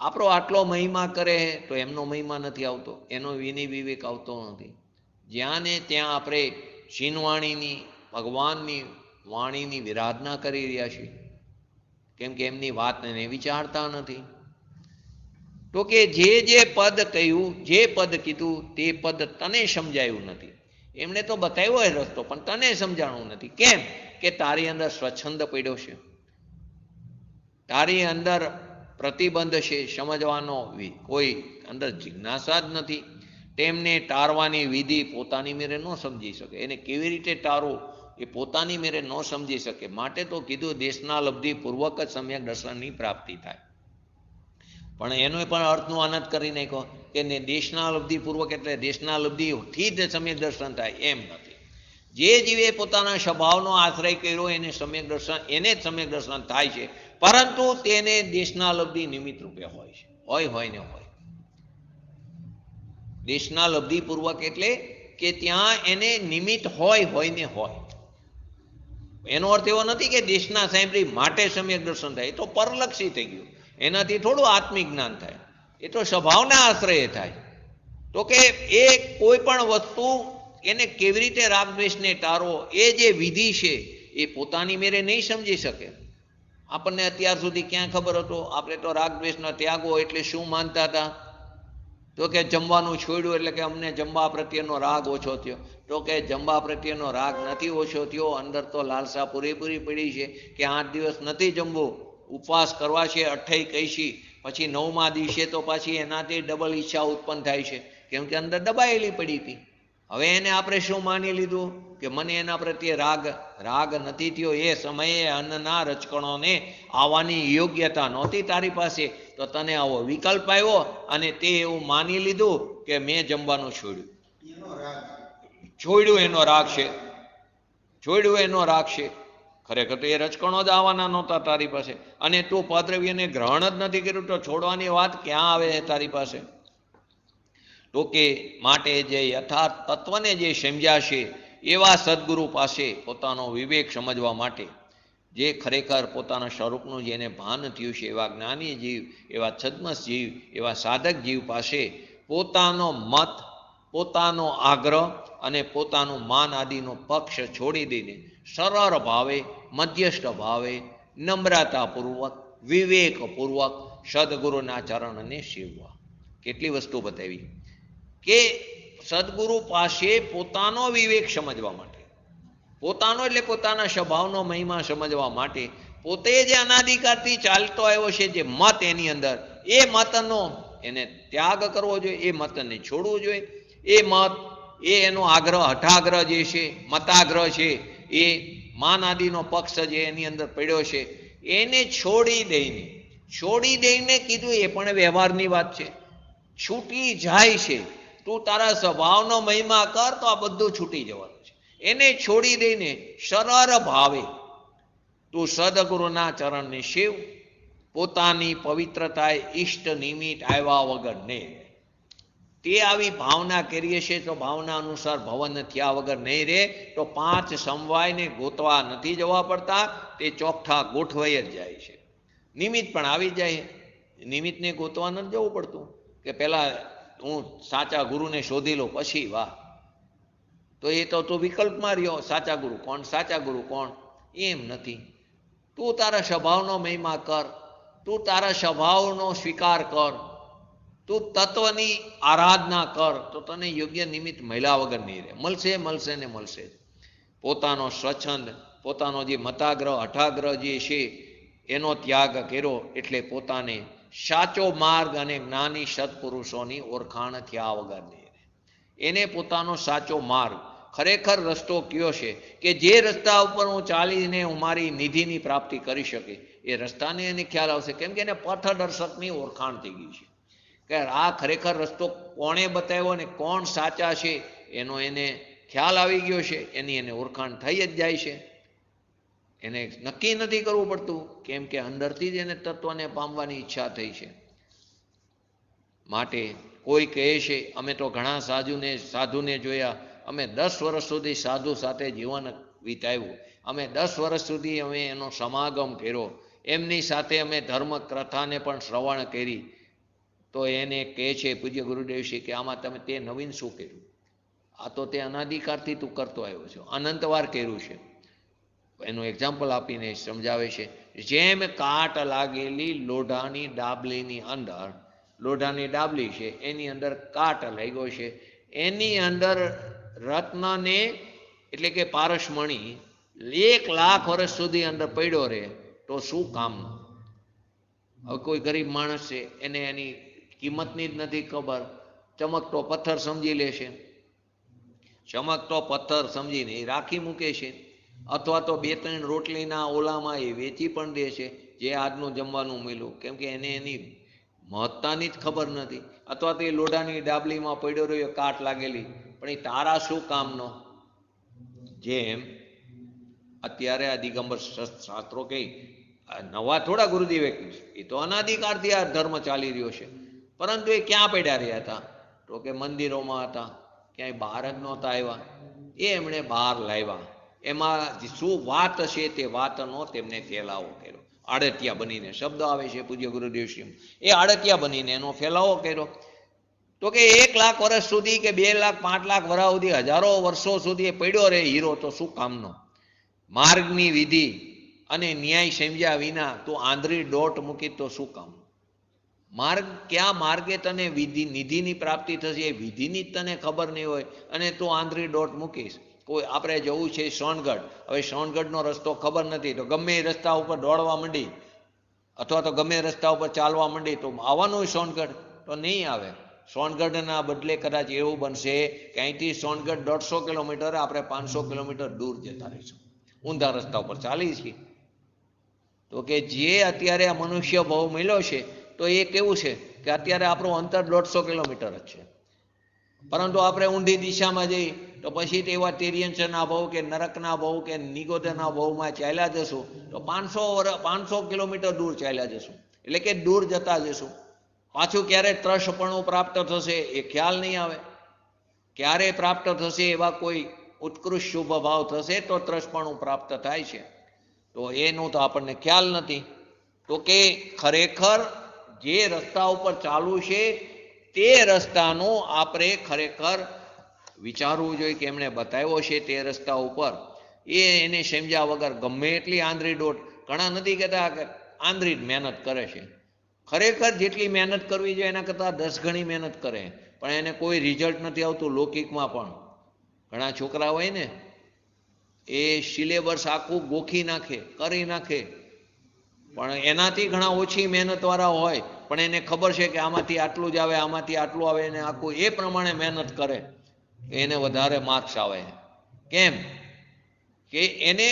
આપણો આટલો મહિમા કરે તો એમનો મહિમા નથી આવતો, એનો વિનય વિવેક આવતો નથી. જ્યાં ને ત્યાં આપણે શીનવાણીની, ભગવાનની વાણીની વિરાધના કરી રહ્યા છીએ. કેમ કે એમની વાતને વિચારતા નથી. તો કે જે પદ કહ્યું, જે પદ કીધું, તે પદ તને સમજાયું નથી. એમણે તો બતાવ્યો એ રસ્તો, પણ તને સમજાણું નથી. કેમ? કે તારી અંદર સ્વચ્છંદ પડ્યો છે, તારી અંદર પ્રતિબંધ છે, સમજવાનો કોઈ અંદર જિજ્ઞાસા જ નથી. તેમને ટાળવાની વિધિ પોતાની મેરે ન સમજી શકે. એને કેવી રીતે ટાળવું એ પોતાની મેરે ન સમજી શકે. માટે તો કીધું દેશના લબ્ધિ પૂર્વક જ સમ્યક દર્શનની પ્રાપ્તિ થાય. પણ એનો પણ અર્થનો અનંત કરી નાખ્યો કે દેશના લબ્ધિ પૂર્વક એટલે દેશના લબ્ધિથી જ સમ્યક દર્શન થાય, એમ નથી. જે જીવે પોતાના સ્વભાવનો આશ્રય કર્યો એને સમ્યક દર્શન, એને જ સમ્યક દર્શન થાય છે. પરંતુ તેને દેશના લબ્ધિ નિમિત્ત રૂપે હોય છે, હોય ને હોય. દેશના લબ્ધિ પૂર્વક એટલે કે ત્યાં એને નિમિત્ત હોય ને હોય. એનો અર્થ એવો નથી કે દેશના સાંભળી માટે સમ્યક દર્શન થાય. એ તો પરલક્ષી થઈ ગયું. એનાથી થોડું આત્મિક જ્ઞાન થાય, એ તો સ્વભાવના આશ્રય થાય. તો કે એ કોઈ પણ વસ્તુ એને કેવી રીતે રાગદ્વેષને ટાળવો, એ જે વિધિ છે એ પોતાની મેરે નહીં સમજી શકે. આપણને અત્યાર સુધી ક્યાં ખબર હતો? આપણે તો રાગ દ્વેષનો ત્યાગો એટલે શું માનતા હતા? તો કે જમવાનું છોડ્યું એટલે કે અમને જમવા પ્રત્યેનો રાગ ઓછો થયો. તો કે જમવા પ્રત્યેનો રાગ નથી ઓછો થયો, અંદર તો લાલસા પૂરેપૂરી પડી છે કે 8 દિવસ નથી જમવું, ઉપવાસ કરવા છે, અઠ્ઠાઈ કહીશી, પછી 9મા દિવસે તો પાછી એનાથી ડબલ ઈચ્છા ઉત્પન્ન થાય છે, કેમ કે અંદર દબાયેલી પડી હતી. હવે એને આપણે શું માની લીધું કે મને એના પ્રત્યે રાગ નથી થયો. એ સમયે અન્નના રચકણોને આવવાની યોગ્યતા નહોતી તારી પાસે, તો તને આવો વિકલ્પ આવ્યો અને તે એવું માની લીધું કે મેં જમવાનું છોડ્યું એનો રાગ છે. ખરેખર તો એ રચકણો જ આવવાના નહોતા તારી પાસે, અને તું પદ્રવ્યને ગ્રહણ જ નથી કર્યું, તો છોડવાની વાત ક્યાં આવે છે તારી પાસે? તો કે માટે જે યથાર્થ તત્વને જે સમજ્યા છે એવા સદગુરુ પાસે પોતાનો વિવેક સમજવા માટે, જે ખરેખર પોતાના સ્વરૂપનું જેને ભાન થયું છે એવા જ્ઞાની જીવ, એવા છદ્મસ જીવ, એવા સાધક જીવ પાસે પોતાનો મત, પોતાનો આગ્રહ અને પોતાનું માન આદિનો પક્ષ છોડી દઈને સરળ ભાવે, મધ્યસ્થ ભાવે, નમ્રતાપૂર્વક, વિવેકપૂર્વક સદગુરુના ચરણને સેવવા. કેટલી વસ્તુ બતાવી કે સદગુરુ પાસે પોતાનો વિવેક સમજવા માટે, પોતાનો એટલે પોતાના સ્વભાવનો મહિમા સમજવા માટે, પોતે જે અનાદિકાળથી ચાલતો આવ્યો છે જે મત એની અંદર, એ મતનો એને ત્યાગ કરવો જોઈએ, એ મતને છોડવું જોઈએ. એ મત, એનો આગ્રહ, હઠાગ્રહ જે છે, મતાગ્રહ છે, એ માન આદિનો પક્ષ જે એની અંદર પડ્યો છે, એને છોડી દઈને કીધું એ પણ વ્યવહારની વાત છે, છૂટી જાય છે. તું તારા સ્વભાવનો મહિમા કર તો આ બધું છૂટી જવાનું છે. એને છોડી દઈને સરળ ભાવે તું સદગુરુના ચરણને સેવ. પોતાની પવિત્રતાએ ઈષ્ટ નિમિત્ત આવ્યા વગર નહીં. તે આવી ભાવના કરીએ છીએ તો ભાવના અનુસાર ભવન થયા વગર નહીં રહે, તો 5 સમવાયને ગોતવા નથી જવા પડતા, તે ચોખ્ઠા ગોઠવાઈ જ જાય છે. નિમિત્ત પણ આવી જાય, નિમિત્તને ગોતવા નથી જવું પડતું કે પહેલાં હું સાચા ગુરુને શોધી લો પછી વાહ. તો એ તો તું વિકલ્પમાં રહ્યો, સાચા ગુરુ કોણ, એમ નથી. તું તારા સ્વભાવનો મહિમા કર, તું તારા સ્વભાવનો સ્વીકાર કર, તું તત્વની આરાધના કર, તો તને યોગ્ય નિમિત્ત મળ્યા વગર નહીં રહે. મળશે ને મળશે. પોતાનો સ્વચ્છંદ, પોતાનો જે મતાગ્રહ, હઠાગ્રહ જે છે એનો ત્યાગ કર્યો એટલે પોતાને સાચો માર્ગ અને જ્ઞાની સત્પુરુષોની ઓળખાણ થયા વગર નહીં રહે. એને પોતાનો સાચો માર્ગ, ખરેખર રસ્તો કયો છે કે જે રસ્તા ઉપર હું ચાલીને હું મારી નિધિની પ્રાપ્તિ કરી શકે, એ રસ્તાને એને ખ્યાલ આવશે, કેમ કે એને પથદર્શકની ઓળખાણ થઈ ગઈ છે કે આ ખરેખર રસ્તો કોણે બતાવ્યો ને કોણ સાચા છે એનો એને ખ્યાલ આવી ગયો છે. એની એને ઓળખાણ થઈ જ જાય છે. એને નક્કી નથી કરવું પડતું, કેમ કે અંદરથી જ એને તત્વને પામવાની ઈચ્છા થઈ છે. માટે કોઈ કહે છે અમે તો ઘણા સાધુને જોયા, અમે 10 વર્ષ સુધી સાધુ સાથે જીવન વિતાવ્યું, અમે 10 વર્ષ સુધી અમે એનો સમાગમ કર્યો, એમની સાથે અમે ધર્મ કથાને પણ શ્રવણ કરી. તો એને કહે છે પૂજ્ય ગુરુદેવશ્રી કે આમાં તમે તે નવીન શું કર્યું? આ તો તે અનાદિકાળથી તું કરતો આવ્યો છો, અનંતવાર કર્યું છે. એનું એક્ઝામ્પલ આપીને સમજાવે છે, જેમ કાટ લાગેલી લોઢાની ડાબલીની અંદર, લોઢાની ડાબલી છે એની અંદર કાટ લાગ્યો છે, એની અંદર રત્નને એટલે કે પારસમણી 1 લાખ વર્ષ સુધી અંદર પડ્યો રહે તો શું કામનો? હવે કોઈ ગરીબ માણસ છે એને એની કિંમતની જ નથી ખબર, ચમકતો પથ્થર સમજી લે છે, ચમકતો પથ્થર સમજીને એ રાખી મૂકે છે, અથવા તો 2-3 રોટલીના ઓલામાં એ વેચી પણ દે છે જે આજનું જમવાનું મળ્યું, કેમ કે એને એની મહત્તાની જ ખબર નથી. અથવા તો એ લોઢાની ડાબલીમાં પડ્યો રહ્યો કાટ લાગેલી, પણ એ તારા શું કામનો? જેમ અત્યારે આ દિગંબર શાસ્ત્રો કહી નવા થોડા ગુરુદેવે કહ્યું છે, એ તો અનાદિકાળથી આ ધર્મ ચાલી રહ્યો છે, પરંતુ એ ક્યાં પડ્યા રહ્યા હતા? તો કે મંદિરોમાં હતા, ક્યાંય બહાર જ નહોતા આવ્યા. એ એમણે બહાર લાવ્યા, એમાં શું વાત છે તે વાતનો તેમને ફેલાવો કર્યો. આડતિયા બનીને શબ્દ આવે છે પૂજ્ય ગુરુદેવશ્રી, એ આડતિયા બનીને એનો ફેલાવો કર્યો. તો કે 1 લાખ વર્ષ સુધી કે 2 લાખ 5 લાખ વર્ષ સુધી, હજારો વર્ષો સુધી પડ્યો રહે હીરો તો શું કામનો? માર્ગની વિધિ અને ન્યાય સમજ્યા વિના તું આંધળી દોટ મૂકી તો શું કામ? માર્ગ ક્યાં માર્ગે તને નિધિની પ્રાપ્તિ થશે એ વિધિની જ તને ખબર નહીં હોય અને તું આંધળી દોટ મૂકીશ. કોઈ આપણે જવું છે સોનગઢ, હવે સોનગઢનો રસ્તો ખબર નથી તો ગમે એ રસ્તા ઉપર દોડવા માંડી અથવા તો ગમે રસ્તા ઉપર ચાલવા માંડી તો આવવાનું હોય સોનગઢ? તો નહીં આવે. સોનગઢના બદલે કદાચ એવું બનશે કે અહીંથી સોનગઢ 150 કિલોમીટર, આપણે 500 કિલોમીટર દૂર જતા રહીશું, ઊંધા રસ્તા ઉપર ચાલી છીએ. તો કે જે અત્યારે આ મનુષ્ય ભાવ મળ્યો છે તો એ કેવું છે કે અત્યારે આપણું અંતર 150 કિલોમીટર જ છે, પરંતુ આપણે ઊંધી દિશામાં જઈ તો પછી તેવા તિર્યંશના ભાવ કે નરકના ભાવ કે નિગોદના ભાવમાં ચાલ્યા જશું તો 500 કિલોમીટર દૂર ચાલ્યા જશું, એટલે કે દૂર જતા જશું. પાછું ક્યારે ત્રસપણું પ્રાપ્ત થશે એ ખ્યાલ નહીં આવે. ક્યારે પ્રાપ્ત થશે એવા કોઈ ઉત્કૃષ્ટ શુભ ભાવ થશે તો ત્રસપણું પ્રાપ્ત થાય છે, તો એનું તો આપણને ખ્યાલ નથી. તો કે ખરેખર જે રસ્તા ઉપર ચાલુ છે તે રસ્તાનું આપણે ખરેખર વિચારવું જોઈએ કે એમણે બતાવ્યો છે તે રસ્તા ઉપર એને સમજ્યા વગર ગમે એટલી આંધળી દોટ, ઘણા નથી કહેતા કે આંધળી જ મહેનત કરે છે, ખરેખર જેટલી મહેનત કરવી જોઈએ એના કરતાં 10 ગણી મહેનત કરે પણ એને કોઈ રિઝલ્ટ નથી આવતું. લૌકિકમાં પણ ઘણા છોકરા હોય ને એ સિલેબસ આખું ગોખી નાખે, કરી નાખે, પણ એનાથી ઘણા ઓછી મહેનતવાળા હોય પણ એને ખબર છે કે આમાંથી આટલું જ આવે, આમાંથી આટલું આવે, એને આખું એ પ્રમાણે મહેનત કરે, એને વધારે માર્ક્સ આવે. કેમ કે એને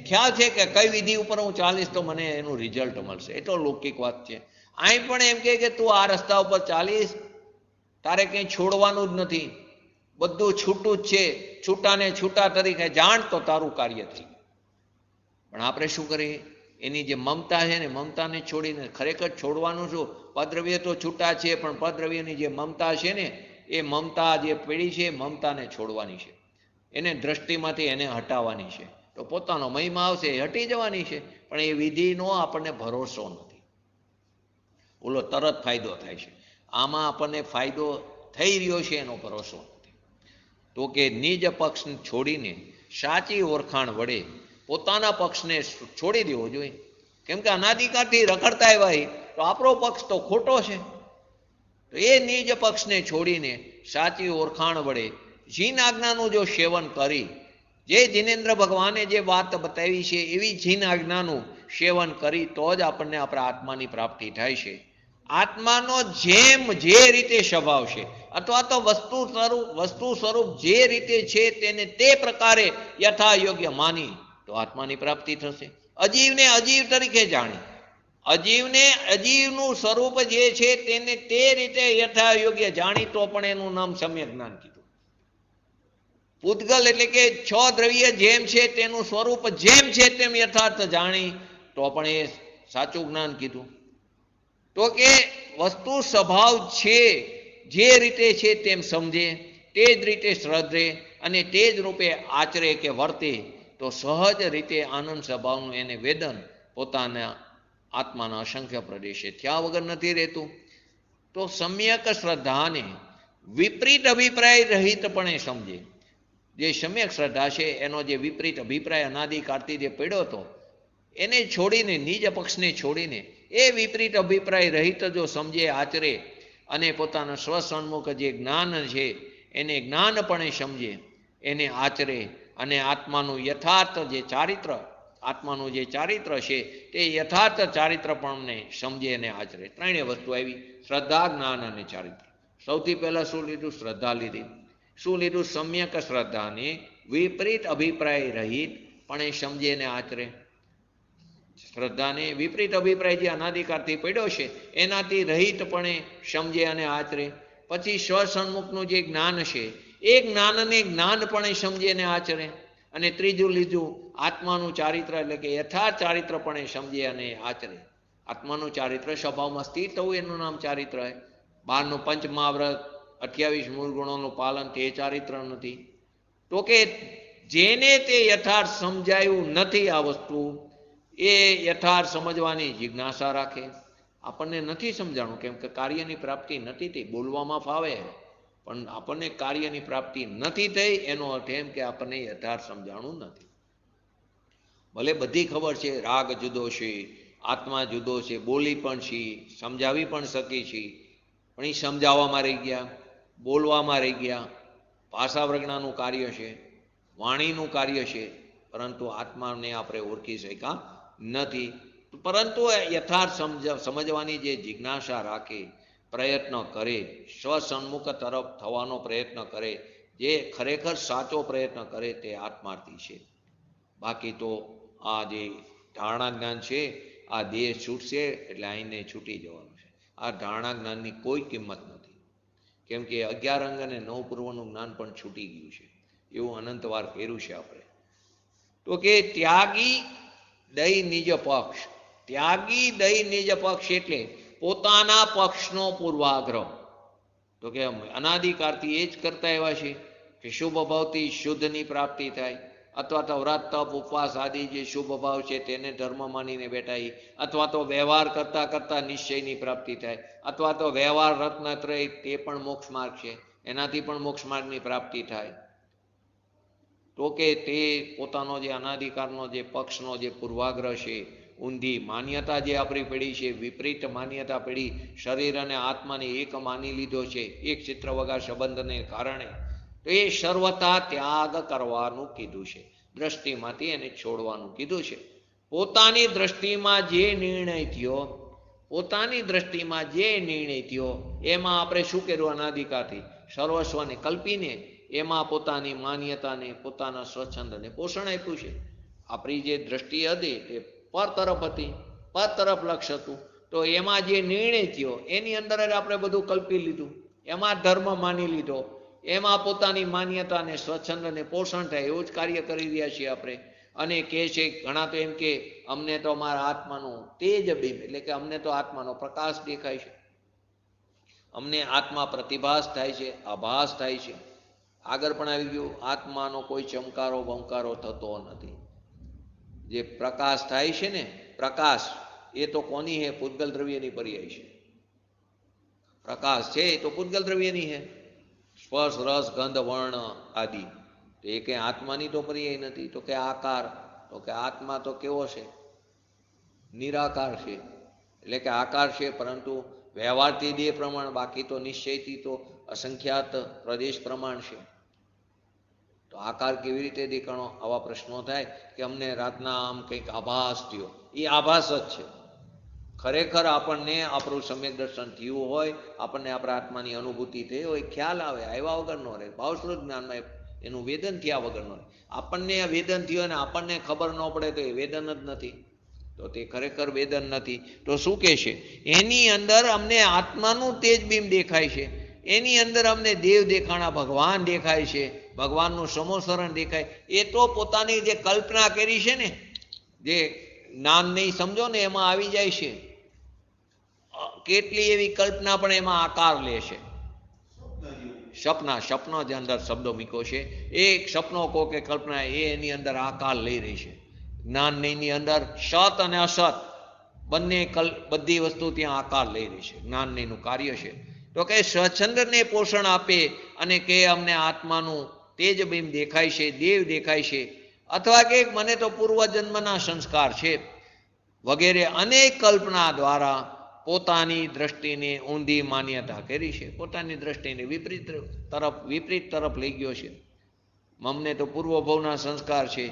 ખ્યાલ છે કે કઈ વિધિ ઉપર હું ચાલીશ તો મને એનું રિઝલ્ટ મળશે. એ તો લૌકિક વાત છે. અહીં પણ એમ કે તું આ રસ્તા ઉપર ચાલીશ, તારે કંઈ છોડવાનું જ નથી, બધું છૂટું જ છે, છૂટાને છૂટા તરીકે જાણ તો તારું કાર્ય થઈ. પણ આપણે શું કરીએ? એની જે મમતા છે ને મમતાને છોડીને ખરેખર છોડવાનું શું? પદ્રવ્ય તો છૂટા છે પણ પદ્રવ્યની જે મમતા છે ને એ મમતા જે પેઢી છે મમતાને છોડવાની છે, એને દ્રષ્ટિમાંથી એને હટાવવાની છે, તો પોતાનો મહિમા આવશે એ હટી જવાની છે. પણ એ વિધિનો આપણને ભરોસો નથી, ઓલો તરત ફાયદો થાય છે, આમાં આપણને ફાયદો થઈ રહ્યો છે એનો ભરોસો નથી. તો કે નિજ પક્ષ છોડીને સાચી ઓળખાણ વડે પોતાના પક્ષને છોડી દેવો જોઈએ. કેમ કે અનાદિકાળથી રખડતા આવ્યા તો આપણો પક્ષ તો ખોટો છે, તો એ નિજ પક્ષને છોડીને સાચી ઓળખાણ વડે જીન આજ્ઞાનું જો સેવન કરી, જે જીનેન્દ્ર ભગવાને જે વાત બતાવી છે એવી જીન આજ્ઞાનું સેવન કરી તો જ આપણને આપણા આત્માની પ્રાપ્તિ થાય છે. આત્માનો જેમ જે રીતે સ્વભાવ છે અથવા તો વસ્તુ સ્વરૂપ જે રીતે છે તેને તે પ્રકારે યથા યોગ્ય માની તો આત્માની પ્રાપ્તિ થશે. અજીવને અજીવ તરીકે જાણી, અજીવને અજીવનું સ્વરૂપ જે છે તેને તે રીતે યથા યોગ્ય જાણી તો પણ એનું નામ સમ્યક જ્ઞાન કીધું. પૂતગલ એટલે કે 6 દ્રવ્ય જેમ છે તેનું સ્વરૂપ જેમ છે તેમ યથાર્થ જાણી તો પણ એ સાચું જ્ઞાન કીધું. તો કે વસ્તુ સ્વભાવ છે જે રીતે છે તેમ સમજે, તે જ રીતે શ્રદ્ધે અને તે જ રૂપે આચરે કે વર્તે તો સહજ રીતે આનંદ સ્વભાવનું એને વેદન પોતાના આત્માના અસંખ્ય પ્રદેશે થયા વગર નથી રહેતું. તો સમ્યક શ્રદ્ધાને વિપરીત અભિપ્રાય રહિતપણે સમજે. જે સમ્યક શ્રદ્ધા છે એનો જે વિપરીત અભિપ્રાય અનાદિકાળથી જે પડ્યો હતો એને છોડીને, નિજ પક્ષને છોડીને એ વિપરીત અભિપ્રાય રહિત જો સમજે, આચરે અને પોતાના સ્વસન્મુખ જે જ્ઞાન છે એને જ્ઞાનપણે સમજે, એને આચરે અને આત્માનું યથાર્થ જે ચારિત્ર, આત્માનું જે ચારિત્ર છે તે યથાર્થ ચારિત્રપણને સમજે અને આચરે. ત્રણેય વસ્તુ આવી: શ્રદ્ધા, જ્ઞાન અને ચારિત્ર. સૌથી પહેલાં શું લીધું? શ્રદ્ધા લીધી. શું લીધું? સમ્યક શ્રદ્ધાને વિપરીત અભિપ્રાય રહિત પણ એ સમજે અને આચરે. શ્રદ્ધાને વિપરીત અભિપ્રાય જે અનાદિકાળથી પડ્યો છે એનાથી રહિતપણે સમજે અને આચરે. પછી સ્વસન્મુખનું જે જ્ઞાન છે એ જ્ઞાનને જ્ઞાનપણે સમજે અને આચરે. અને ત્રીજું લીધું આત્માનું ચારિત્ર એટલે કે યથાર્થ ચારિત્રપણે સમજે અને આચરે. આત્માનું ચારિત્ર સ્વભાવમાં સ્થિર થવું એનું નામ ચારિત્ર છે. બહારનું પંચમહાવ્રત, 28 મૂળ ગુણોનું પાલન તે ચારિત્ર નથી. તો કે જેને તે યથાર્થ સમજાયું નથી આ વસ્તુ એ યથાર્થ સમજવાની જિજ્ઞાસા રાખે. આપણને નથી સમજાણું કેમ કે કાર્યની પ્રાપ્તિ નથી થઈ. બોલવામાં ફાવે પણ આપણને કાર્યની પ્રાપ્તિ નથી થઈ એનો અર્થ એમ કે આપણને યથાર્થ સમજાણું નથી. ભલે બધી ખબર છે, રાગ જુદો છે, આત્મા જુદો છે, બોલી પણ છીએ, સમજાવી પણ શકી છીએ, પણ એ સમજાવવામાં રહી ગયા, બોલવામાં રહી ગયા. ભાષા પ્રજ્ઞાનું કાર્ય છે, વાણીનું કાર્ય છે, પરંતુ આત્માને આપણે ઓળખી શક્યા નથી. પરંતુ યથાર્થ સમજવાની જે જિજ્ઞાસા રાખે, પ્રયત્ન કરે, સ્વસન્મુખ તરફ થવાનો પ્રયત્ન કરે, જે ખરેખર સાચો પ્રયત્ન કરે તે આત્માર્થી છે. બાકી તો આ જે ધારણા જ્ઞાન છે, આ દેહ છૂટશે એટલે અહીંને છૂટી જવાનું છે. આ ધારણા જ્ઞાનની કોઈ કિંમત નથી, કેમ કે 11 અંગ અને 9 પૂર્વનું જ્ઞાન પણ છૂટી ગયું છે. એવું અનંતવાર કર્યું છે આપણે. તો કે ત્યાગી દઈ નિજ પક્ષ. ત્યાગી દઈ નિજ પક્ષ એટલે પોતાના પક્ષનો પૂર્વાગ્રહ. તો કે અનાદિકાળથી એ જ કરતા એવા છે કે શુભ ભાવથી શુદ્ધની પ્રાપ્તિ થાય, અથવા તો વ્રત તપ ઉપવાસ આદિ જે શુભ ભાવ છે તેને ધર્મ માનીને બેઠા, અથવા તો વ્યવહાર કરતાં કરતાં નિશ્ચયની પ્રાપ્તિ થાય, અથવા તો વ્યવહાર રત્નત્રય તે પણ મોક્ષ માર્ગ છે, એનાથી પણ મોક્ષ માર્ગની પ્રાપ્તિ થાય. તો કે તે પોતાનો જે અનાદિકાળનો જે પક્ષનો જે પૂર્વાગ્રહ છે, ઊંધી માન્યતા જે આપણી પડી છે, વિપરીત માન્યતા પડી, શરીર અને આત્માને એક માની લીધો છે એક ચિત્ર વગર સંબંધને કારણે, તો એ સર્વથા ત્યાગ કરવાનું કીધું છે. દ્રષ્ટિમાંથી એને છોડવાનું કીધું છે. પોતાની દ્રષ્ટિમાં જે નિર્ણય થયો, પોતાની દ્રષ્ટિમાં જે નિર્ણય થયો એમાં આપણે શું કર્યું? અનાદિકાળથી સર્વસ્વને કલ્પીને એમાં પોતાની માન્યતાને, પોતાના સ્વચ્છંદને પોષણ આપ્યું છે. આપણી જે દ્રષ્ટિ હતી તે પર તરફ હતી, પર તરફ લક્ષ્ય હતું, તો એમાં જે નિર્ણય થયો એની અંદર જ આપણે બધું કલ્પી લીધું, એમાં ધર્મ માની લીધો, એમાં પોતાની માન્યતાને સ્વચ્છંદને પોષણ થાય એવું જ કાર્ય કરી રહ્યા છીએ આપણે. અને કહે છે ઘણા તો એમ કે અમને તો અમારા આત્માનું તેજ બિંબ, એટલે કે અમને તો આત્માનો પ્રકાશ દેખાય છે, અમને આત્મા પ્રતિભાસ થાય છે, આભાસ થાય છે. આગળ પણ આવી ગયું, આત્માનો કોઈ ચમકારો બંકારો થતો નથી. જે પ્રકાશ થાય છે ને, પ્રકાશ એ તો કોની હે? પૂતગલ દ્રવ્યની પર્યાય છે. પ્રકાશ છે એ તો પૂતગલ દ્રવ્યની હે. સ્પર્શ રસ ગંધ વર્ણ આદિ તો એ કંઈ આત્માની તો પર્યાય નથી. તો કે આકાર, તો કે આત્મા તો કેવો છે? નિરાકાર છે. એટલે કે આકાર છે, પરંતુ વ્યવહારથી દેહ પ્રમાણ, બાકી તો નિશ્ચયથી તો અસંખ્યાત પ્રદેશ પ્રમાણ છે. તો આકાર કેવી રીતે દેખાણો? આવા પ્રશ્નો થાય કે અમને રાતના આમ કંઈક આભાસ થયો. એ આભાસ જ છે. ખરેખર આપણને આપણું સમ્યક દર્શન થયું હોય, આપણને આપણા આત્માની અનુભૂતિ થઈ હોય, ખ્યાલ આવે, આવ્યા વગર ન રહે. ભાવસ્વરૂપ જ્ઞાનમાં એનું વેદન થયા વગર ન રહે. આપણને વેદન થયું અને આપણને ખબર ન પડે તો એ વેદન જ નથી. તો તે ખરેખર વેદન નથી. તો શું કહે છે? એની અંદર અમને આત્માનું તેજબિંબ દેખાય છે, એની અંદર અમને દેવ દેખાણા, ભગવાન દેખાય છે, ભગવાનનું સમોસરણ દેખાય. એ તો પોતાની જે કલ્પના કરી છે ને, જે જ્ઞાન નહીં સમજો ને એમાં આવી જાય છે. કેટલી એવી કલ્પના પણ એમાં આકાર લે છે. સપનો જે અંદર શબ્દો મૂક્યો છે, એક સપનો કહો કે કલ્પના, એ એની અંદર આકાર લઈ રહી છે. જ્ઞાનની અંદર સત અને અસત બંને બધી વસ્તુ ત્યાં આકાર લઈ રહી છે. જ્ઞાનનું કાર્ય છે. તો કે સ્વચ્છંદને પોષણ આપે અને કે અમને આત્માનું તેજબિંબ દેખાય છે, દેવ દેખાય છે, અથવા કે મને તો પૂર્વજન્મના સંસ્કાર છે વગેરે અનેક કલ્પના દ્વારા પોતાની દ્રષ્ટિને ઊંધી માન્યતા કરી છે, પોતાની દ્રષ્ટિને વિપરીત તરફ લઈ ગયો છે. અમને તો પૂર્વભવના સંસ્કાર છે.